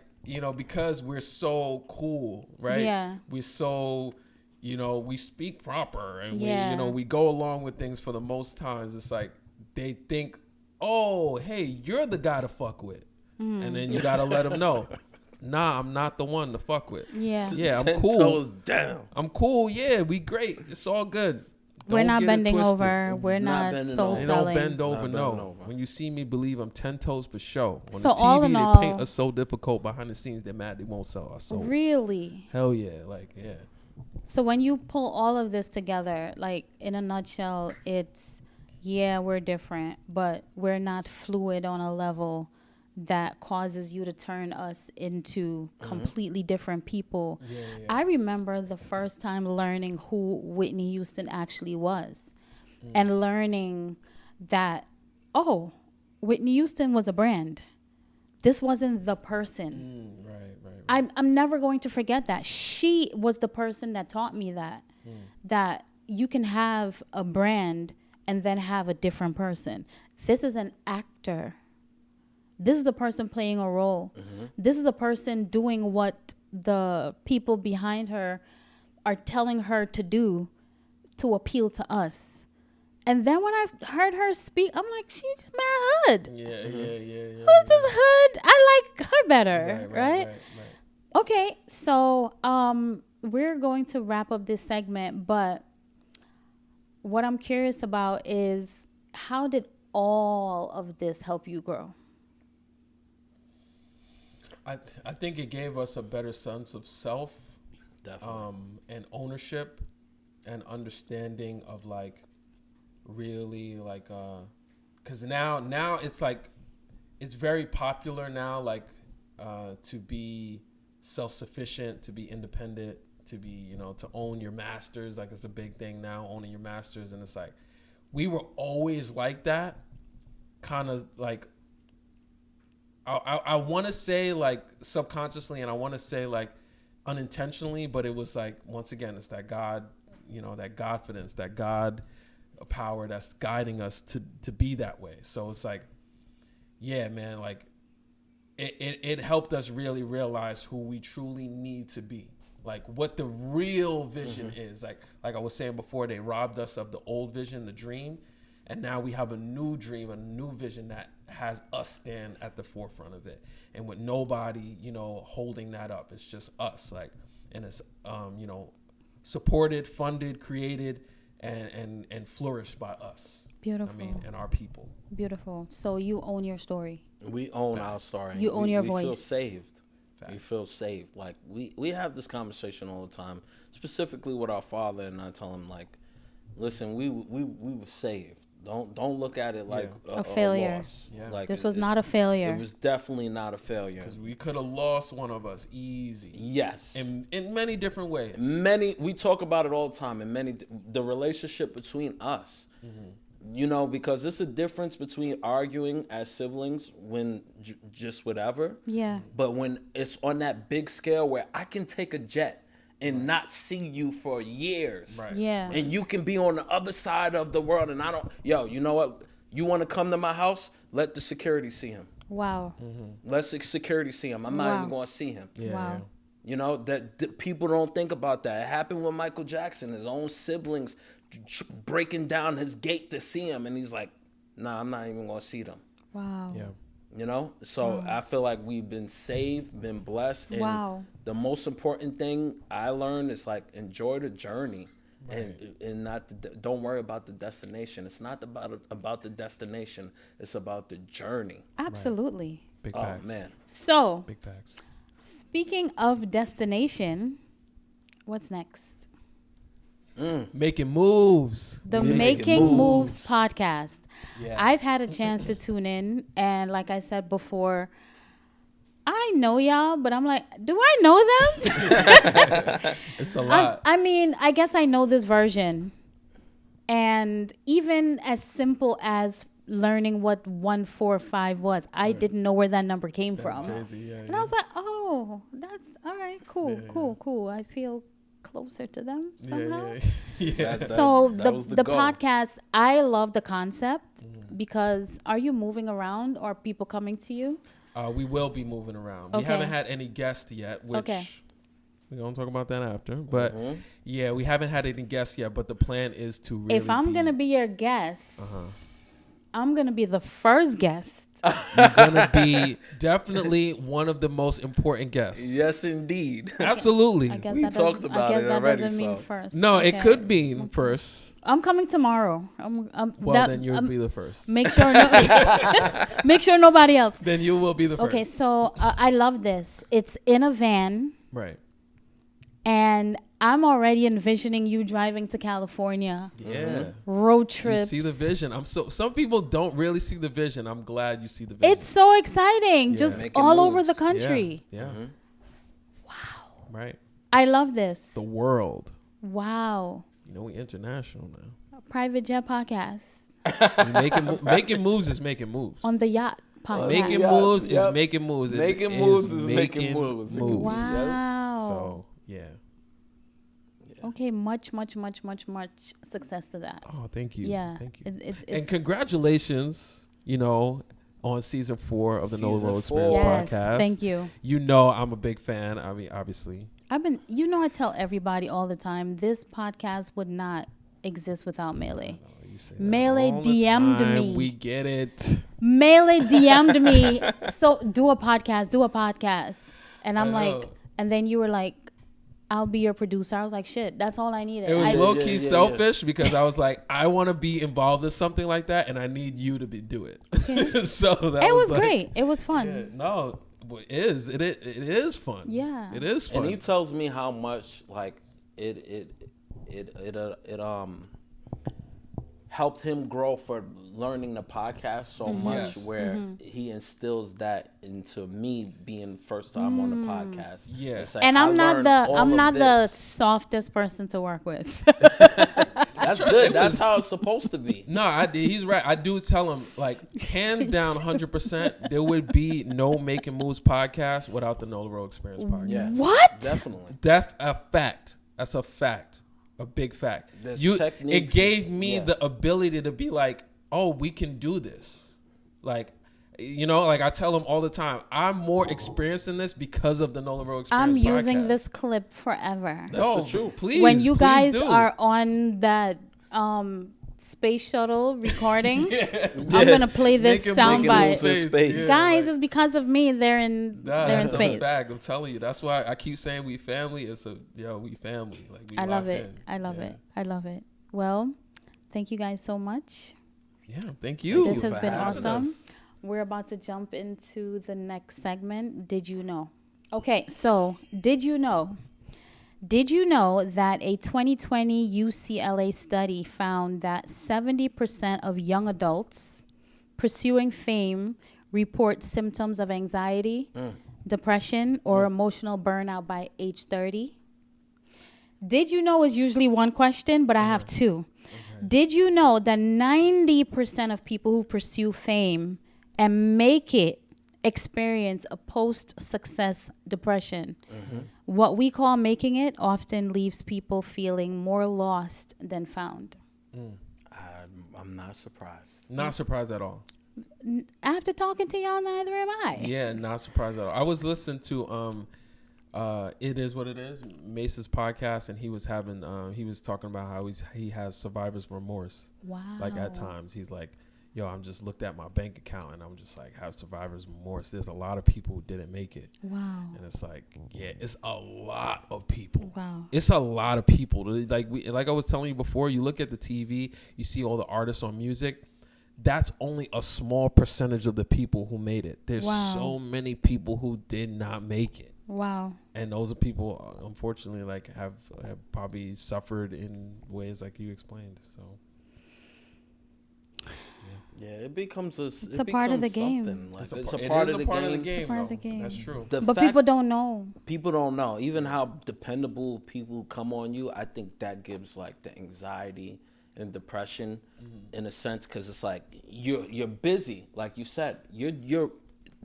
because we're so cool, right? Yeah. We're so, we speak proper, and we go along with things for the most times. It's like they think, oh, hey, you're the guy to fuck with. And then you got to let them know. Nah, I'm not the one to fuck with. Yeah. Yeah, I'm 10 cool. toes down. I'm cool. Yeah, we great. It's all good. We're not bending over. We're not soul selling. They don't bend over, no. When you see me, believe I'm 10 toes for show. On so the TV, all in they all, paint us so difficult. Behind the scenes, they're mad they won't sell our soul. Really? Hell yeah. Like, yeah. So when you pull all of this together, like, in a nutshell, it's, we're different, but we're not fluid on a level that causes you to turn us into completely different people. Yeah. I remember the first time learning who Whitney Houston actually was, and learning that, Whitney Houston was a brand. This wasn't the person. Right. I'm never going to forget that. She was the person that taught me that you can have a brand and then have a different person. This is an actor. This is the person playing a role. This is the person doing what the people behind her are telling her to do to appeal to us. And then when I heard her speak, I'm like, she's mad hood. Yeah. Who's this hood? I like her better, right? Okay, so we're going to wrap up this segment, but what I'm curious about is, how did all of this help you grow? I think it gave us a better sense of self, definitely, and ownership, and understanding of, like, really, like, because now it's like, it's very popular now, like, to be self-sufficient, to be independent, to be, to own your masters. Like, it's a big thing now, owning your masters. And it's like, we were always like that, kind of like, I want to say, like, subconsciously, and I want to say, like, unintentionally, but it was like, once again, it's that God, that Godfidence, that God power that's guiding us to be that way. So it's like, yeah, man, like, it helped us really realize who we truly need to be, like, what the real vision is. Like I was saying before, they robbed us of the old vision, the dream, and now we have a new dream, a new vision that has us stand at the forefront of it, and with nobody, holding that up. It's just us, like, and it's supported, funded, created, and flourished by us. Beautiful. I mean, and our people. Beautiful. So you own your story. We own our story. You own your voice. We feel saved. Facts. We feel saved. Like, we have this conversation all the time, specifically with our father, and I tell him, like, listen, we were saved. Don't look at it like a failure. loss. Yeah. Like This was not a failure. It was definitely not a failure. Because we could have lost one of us easy. Yes. In many different ways. We talk about it all the time. The relationship between us. You know, because there's a difference between arguing as siblings when just whatever. Yeah. But when it's on that big scale where I can take a jet and not see you for years. Right. Yeah. And you can be on the other side of the world and I don't, you know what? You want to come to my house? Let the security see him. Wow. Let the security see him. I'm not even going to see him. Yeah. Wow. You know, that people don't think about that. It happened with Michael Jackson, his own siblings breaking down his gate to see him. And he's like, nah, I'm not even going to see them. Wow. Yeah. You know, so I feel like we've been saved, been blessed. And the most important thing I learned is like enjoy the journey, and not don't worry about the destination. It's not about the destination. It's about the journey. Absolutely. Big Oh facts. man, So, Big facts. speaking of destination, what's next? Making moves. The Making Making Moves Moves. podcast. Yeah. I've had a chance to tune in, and like I said before, I know y'all, but I'm like, do I know them? It's a lot. I mean, I guess I know this version. And even as simple as learning what 145 was, I didn't know where that number came That's from. crazy. Yeah. And I was like, oh, that's all right, cool. I feel closer to them somehow. Yeah. So that was the goal. podcast, I love the concept because are you moving around or are people coming to you? We will be moving around. We Okay. haven't had any guests yet, which Okay. we're going to talk about that after. But yeah, we haven't had any guests yet, but the plan is to really If I'm going to be your guest, I'm going to be the first guest. You're going to be definitely one of the most important guests. yes indeed. Absolutely. I guess We that talked doesn't, about I guess it that already, doesn't mean so- first. No, it Okay. could be first. I'm coming tomorrow. Well, then you'll be the first. Make sure, make sure nobody else. Then you will be the first. Okay, so I love this. It's in a van, Right. and I'm already envisioning you driving to California, Yeah. road You trips. see the vision. Some people don't really see the vision. I'm glad you see the vision. It's so exciting, Yeah. just Making all over moves. the country. Yeah. Mm-hmm. Wow. Right. I love this. The world. Wow. You know, we international now. Private jet podcast Making moves is making moves. on the yacht podcast. Making Yeah, moves is yep. making moves. It Making moves is making moves. Wow. So yeah. Okay, much success to that. Oh, thank you. Yeah. Thank you. It's And congratulations, on season 4 of the Nola Season Road Experience 4. yes, podcast. thank you. You know I'm a big fan. I mean, obviously. I tell everybody all the time, this podcast would not exist without Melee. You say that Melee all the DM'd time. me. We get it. Melee DM'd me. So do a podcast. And I'm I like, know. and then you were like, I'll be your producer. I was like, shit, that's all I needed. It was I- low key yeah. selfish because I was like, I want to be involved in something like that, and I need you to do it. Okay. So that it was like, great. It was fun. Yeah, no, it is fun. Yeah. It is fun. And he tells me how much like it helped him grow for learning the podcast so much, Yes. where he instills that into me being first time on the podcast. Yeah. It's like, And I I'm not learned the all I'm of not the this. softest person to work with. That's good. That's how it's supposed to be. No, he's right. I do tell him, like, hands down, 100%, there would be no Making Moves podcast without the Nola Road Experience podcast. Yeah. What? Definitely. That's a fact. That's a fact. A big fact. There's It techniques, gave me yeah. the ability to be like, oh, we can do this. Like, like I tell him all the time, I'm more experienced in this because of the Nola Road Experience I'm using podcast. this clip forever. That's the truth. Please, When you please guys do. are on that space shuttle recording, I'm gonna play this Making soundbite. moves in space. Yeah, Guys, like- it's because of me. They're in That's a space. fact. I'm telling you. That's why I keep saying we family. We family. Like we I love locked it. in. I love Yeah. it. I love it. Well, thank you guys so much. Yeah, thank you. This has for been having awesome. us. We're about to jump into the next segment. Did you know? Okay, so did you know Did you know that a 2020 UCLA study found that 70% of young adults pursuing fame report symptoms of anxiety, depression, or emotional burnout by age 30? Did you know is usually one question, but I have two. Okay. Did you know that 90% of people who pursue fame and make it experience a post-success depression? What we call making it often leaves people feeling more lost than found. I'm not surprised. Not surprised at all. After talking to y'all, neither am I. Yeah, not surprised at all. I was listening to It Is What It Is, Mace's podcast, and he was having he was talking about how he has survivor's remorse. Wow. Like at times he's like, yo, I'm just looked at my bank account and I'm just like, have survivor's remorse. There's a lot of people who didn't make it. Wow. And it's like, yeah, it's a lot of people. Wow. It's a lot of people. Like I was telling you before, you look at the TV, you see all the artists on music. That's only a small percentage of the people who made it. There's so many people who did not make it. Wow. And those are people, unfortunately, like have probably suffered in ways like you explained. So. Yeah, it becomes it's a part of the game. Like, it's a part of the game. Part of the game. That's true. But people don't know. People don't know. Even how dependable people come on you, I think that gives like the anxiety and depression in a sense, because it's like you're busy, like you said. Your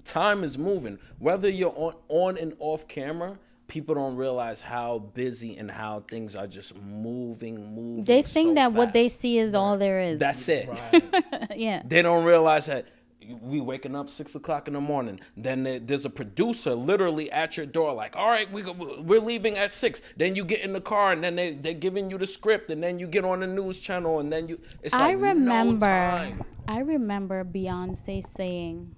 time is moving. Whether you're on and off camera, people don't realize how busy and how things are just moving. They think so that fast. what they see is all there is. That's it. Right. Yeah. They don't realize that we waking up 6 o'clock in the morning. Then there's a producer literally at your door, like, all right, we're leaving at 6. Then you get in the car, and then they're giving you the script, and then you get on the news channel, and then it's like no time. I remember Beyonce saying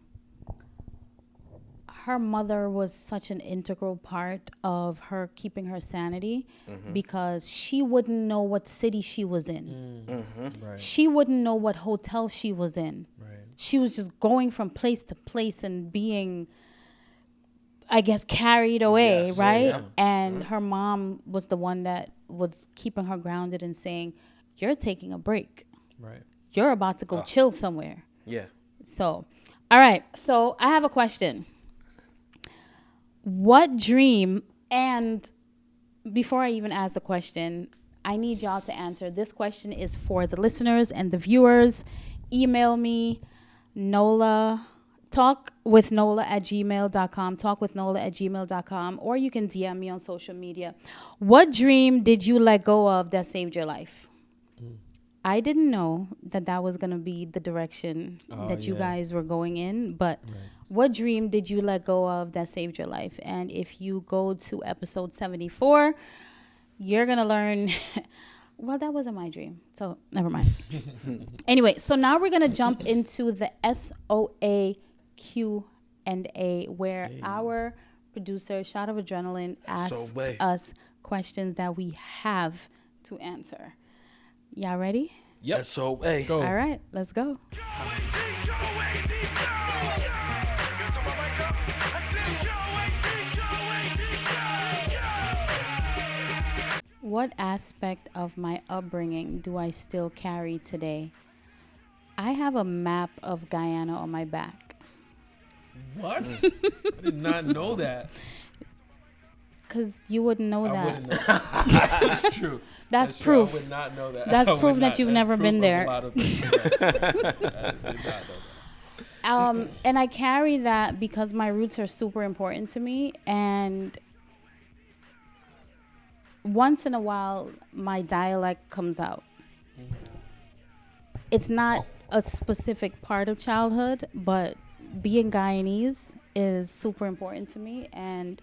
her mother was such an integral part of her keeping her sanity, because she wouldn't know what city she was in. Right. She wouldn't know what hotel she was in. Right. She was just going from place to place and being, I guess, carried away, Yes. right? Yeah. And her mom was the one that was keeping her grounded and saying, you're taking a break. Right. You're about to go chill somewhere. Yeah. So, all right. So I have a question. What dream, and before I even ask the question, I need y'all to answer. This question is for the listeners and the viewers. Email me, Nola, talkwithnola@gmail.com, talkwithnola@gmail.com, or you can DM me on social media. What dream did you let go of that saved your life? I didn't know that was going to be the direction that you guys were going in, but what dream did you let go of that saved your life? And if you go to episode 74, you're going to learn, well, that wasn't my dream, so never mind. Anyway, so now we're going to jump into the SOA Q&A, where our producer, Shot of Adrenaline, asks us questions that we have to answer. Y'all ready? Yep. SOA. Let's go. All right, let's go. What aspect of my upbringing do I still carry today? I have a map of Guyana on my back. What? I did not know that. Because you wouldn't know I that. wouldn't know. That's true. That's true. proof. I would not know that. That's I would proof that not. you've That's never proof been of there. A lot of things. I did not know that. And I carry that because my roots are super important to me. And once in a while, my dialect comes out. It's not a specific part of childhood, but being Guyanese is super important to me. And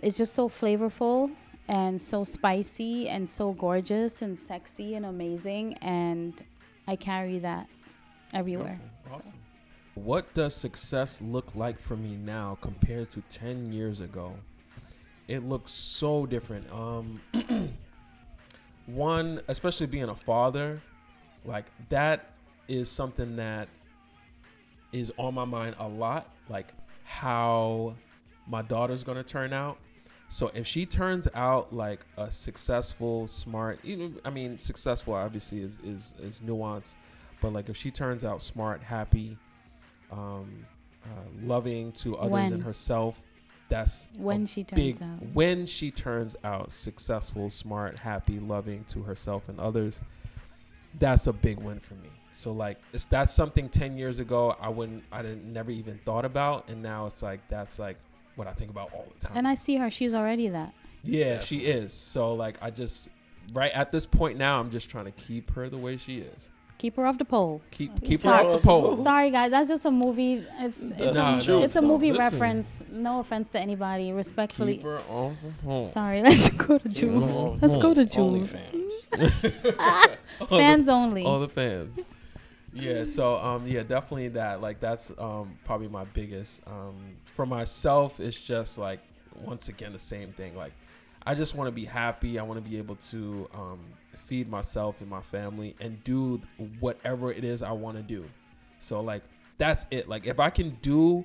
it's just so flavorful and so spicy and so gorgeous and sexy and amazing. And I carry that everywhere. Awesome. What does success look like for me now compared to 10 years ago? It looks so different. One, especially being a father, like that is something that is on my mind a lot. Like how my daughter's going to turn out, So if she turns out like a successful, smart, successful obviously is nuanced, but like if she turns out smart, happy, loving to others and herself, that's when she turns out successful, smart, happy, loving to herself and others, that's a big win for me. So like that's something 10 years ago I never even thought about, and now it's like that's like what I think about all the time. And I see her, she's already that. Yeah, definitely. She is. So like I just right at this point now, I'm just trying to keep her the way she is. Keep her off the pole. Keep her off the pole. Sorry guys, that's just a movie. It's a movie reference. No offense to anybody, respectfully. Keep her off the pole. Sorry, let's go to Jules. Let's go to Jules. Fans only. All the fans. Yeah, so definitely that. Like that's probably my biggest. For myself, it's just like once again the same thing. Like I just want to be happy. I want to be able to feed myself and my family and do whatever it is I want to do. So like that's it. Like if I can do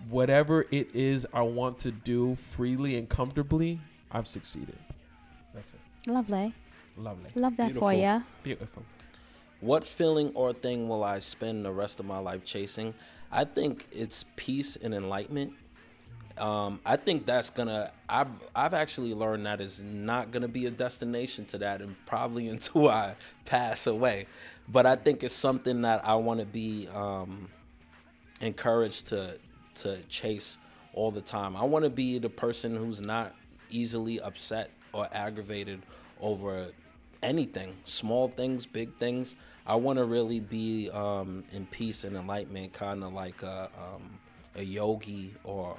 whatever it is I want to do freely and comfortably, I've succeeded. That's it. Lovely. Love that Beautiful. for you. Beautiful. What feeling or thing will I spend the rest of my life chasing? I think it's peace and enlightenment. I think that's I've actually learned that is not gonna be a destination to that, and probably until I pass away. But I think it's something that I want to be encouraged to chase all the time. I want to be the person who's not easily upset or aggravated over anything, small things, big things. I want to really be in peace and enlightenment, kind of like a yogi or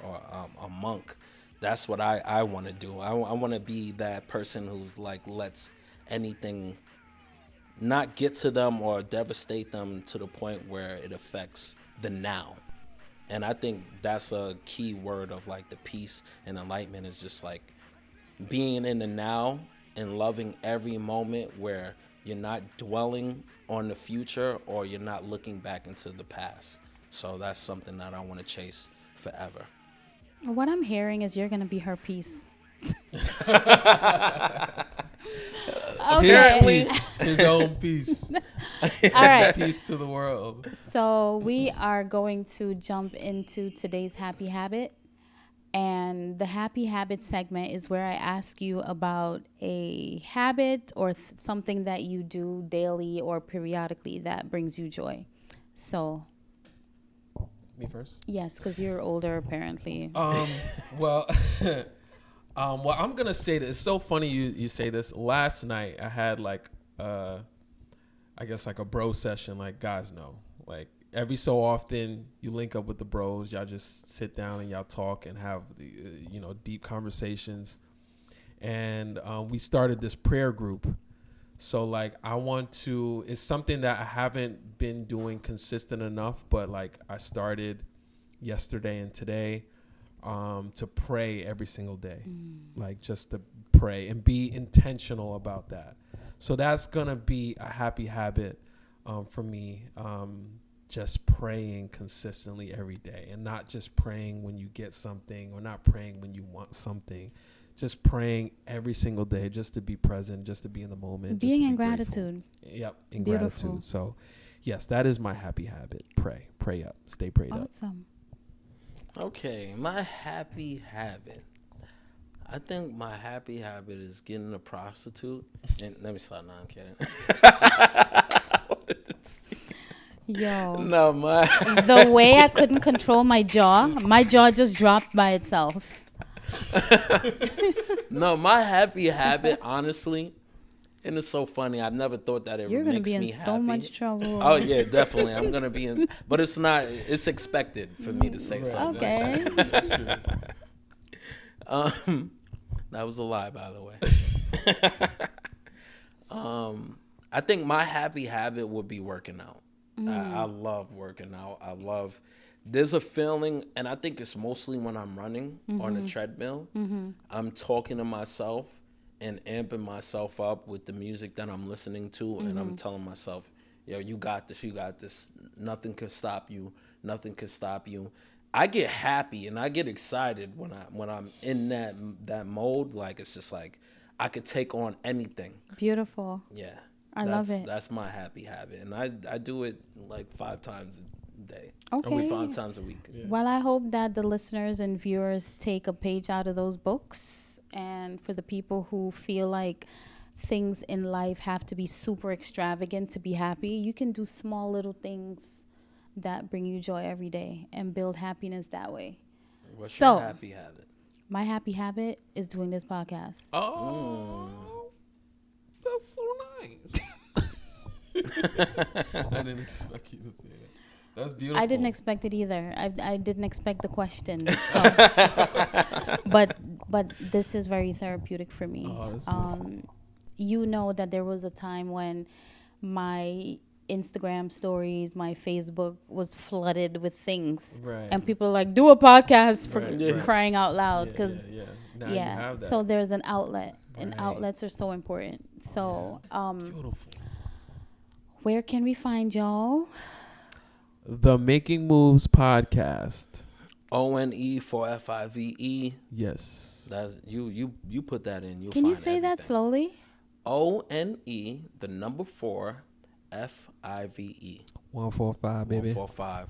a monk. That's what I want to do. I want to be that person who's like lets anything not get to them or devastate them to the point where it affects the now. And I think that's a key word of like the peace and enlightenment is just like being in the now and loving every moment where you're not dwelling on the future or you're not looking back into the past. So that's something that I want to chase forever. What I'm hearing is you're going to be her peace. Okay. His own peace. All right. Peace to the world. So we are going to jump into today's happy habit. And the happy habit segment is where I ask you about a habit or something that you do daily or periodically that brings you joy. So. Me first? Yes, because you're older apparently. Well, I'm going to say this. It's so funny you say this. Last night I had like, I guess like a bro session, like guys know. Like every so often you link up with the bros. Y'all just sit down and y'all talk and have, deep conversations. And we started this prayer group. So like it's something that I haven't been doing consistent enough, but like I started yesterday and today to pray every single day, like just to pray and be intentional about that. So that's going to be a happy habit for me, just praying consistently every day and not just praying when you get something or not praying when you want something. Just praying every single day, just to be present, just to be in the moment. Being in gratitude. Yep, in Beautiful. gratitude. So, yes, that is my happy habit. Pray up, stay prayed up. Awesome. Okay, my happy habit. I think my happy habit is getting a prostitute. And let me start. No, I'm kidding. Yo. No, the way I couldn't control my jaw just dropped by itself. No, my happy habit, honestly, and it's so funny. I've never thought that You're gonna makes be me in happy. so much trouble. Oh yeah, definitely. I'm gonna be in, but it's not. It's expected for me to say something. Okay. Like that. That was a lie, by the way. I think my happy habit would be working out. I love working out. There's a feeling, and I think it's mostly when I'm running on a treadmill. I'm talking to myself and amping myself up with the music that I'm listening to, and I'm telling myself, yo, you got this. Nothing can stop you. I get happy and I get excited when I'm in that mode. Like it's just like I could take on anything. Beautiful. Yeah. I love it. That's my happy habit. And I do it like 5 times a day. Okay. 5 times a week. Yeah. Well, I hope that the listeners and viewers take a page out of those books. And for the people who feel like things in life have to be super extravagant to be happy, you can do small little things that bring you joy every day and build happiness that way. What's So, your happy habit? My happy habit is doing this podcast. Oh, that's so nice. I didn't expect you to say that. That's beautiful. I didn't expect it either. I didn't expect the question. So. but this is very therapeutic for me. Oh, that's beautiful. You know that there was a time when my Instagram stories, my Facebook was flooded with things. Right. And people are like, do a podcast for Right. crying out loud. Because, Now you have that. so there's an outlet. And Right. outlets are so important. So, Beautiful. where can we find y'all? The Making Moves podcast. ONE for FIVE. Yes. That's you put that in. You'll Can you find say that everything. slowly? ONE, the number 4, FIVE. 145, baby. 145.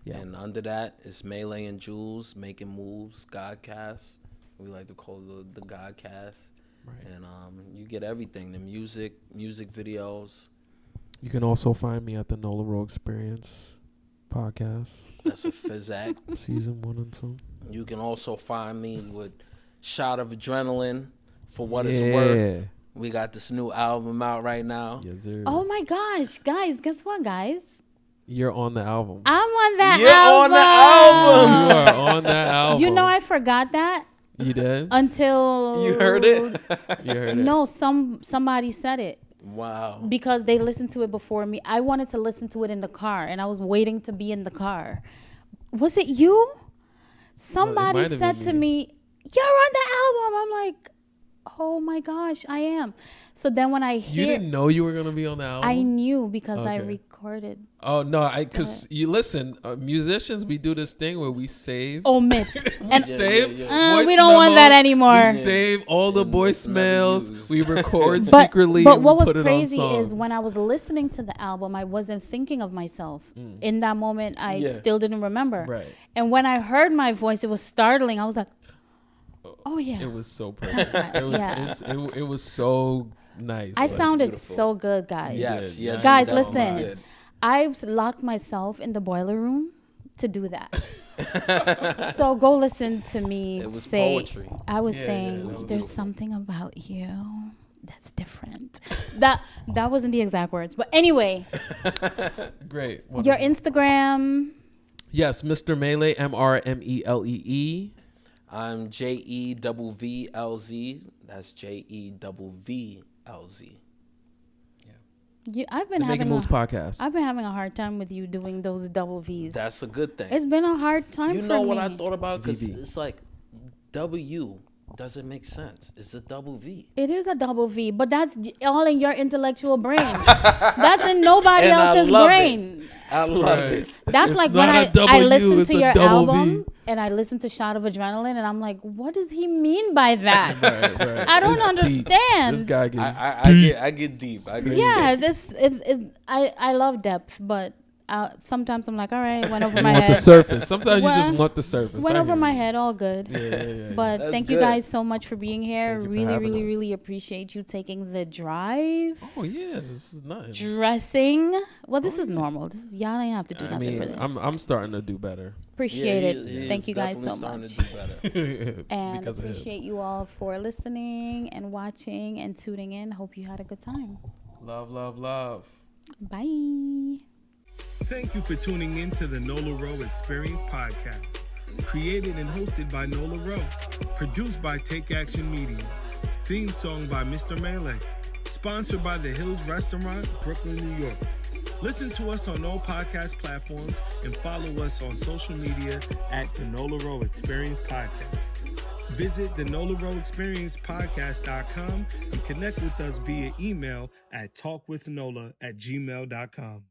Yeah. And under that is Melee and Jules making moves, Godcast. We like to call it the Godcast. Right. And you get everything, the music videos. You can also find me at the Nola Row Experience podcast, That's a Physac. season 1 and 2. You can also find me with Shot of Adrenaline for what it's worth. We got this new album out right now. Yes, sir. Oh my gosh, guys, guess what, guys? You're on the album. I'm on that You're album. on the album. You are on that album. You know, I forgot that You did? until You heard it? You heard it? No, somebody said it Wow. because they listened to it before me. I wanted to listen to it in the car, and I was waiting to be in the car. Was it you? Somebody might have said been to you. me, "You're on the album." I'm like, "Oh my gosh, I am." So then when I You hear, didn't know you were going to be on the album? I knew because I Okay. recorded. Oh, no. Because you listen, musicians, we do this thing where we save. Omit. And Save. we don't want that anymore. We save all the voicemails. used. We record But secretly. what and was put it on crazy is songs. when I was listening to the album, I wasn't thinking of myself. In that moment, I Yeah. still didn't remember. Right. And when I heard my voice, it was startling. I was like, "Oh yeah." It was so perfect. right. It was, Yeah. it was so nice. I sounded beautiful. so good, guys. Yes, yes. Guys, you definitely listen. I've locked myself in the boiler room to do that. So go listen to me It was say. poetry. I was Yeah, saying, it was "There's beautiful. something about you that's different." that wasn't the exact words, but anyway, Great. your Instagram. Yes, Mr. Melee, MrMelee. I'm JEVVLZ. That's JEVVLZ. I've been The Making having Moves podcast. I've been having a hard time with you doing those double V's. That's a good thing. It's been a hard time You for know me. what I thought about? Because VV. it's like W doesn't make sense. It's a double V. It is a double V, but that's all in your intellectual brain. That's in nobody And I else's love brain. I love Right. it. That's It's like when not a I W, listened it's to a your double album V. and I listened to Shot of Adrenaline and I'm like, what does he mean by that? Right. I don't It's deep. understand. This guy gets I get deep. I get Yeah, deep. I love depth, but sometimes I'm like, all right, went over you my want the head. surface. Sometimes you Well, just want the surface. Went I over hear my you. head, all good. Yeah. But That's thank you good. guys so much for being here. Thank you for Really, having really, us. really appreciate you taking the drive. Oh yeah, this is nice. Dressing. Well, this is normal. This is y'all ain't have to do I nothing for mean, this. I'm starting to do better. Appreciate Yeah, it. he Thank is you guys so definitely much. starting to do better. And Because of him. appreciate you all for listening and watching and tuning in. Hope you had a good time. Love, love, love. Bye. Thank you for tuning in to the Nola Row Experience podcast. Created and hosted by Nola Row. Produced by Take Action Media. Theme song by MrMelee. Sponsored by The Hills Restaurant, Brooklyn, New York. Listen to us on all podcast platforms and follow us on social media at the Nola Row Experience Podcast. Visit the Nola Row Experience Podcast.com and connect with us via email at talkwithnola@gmail.com.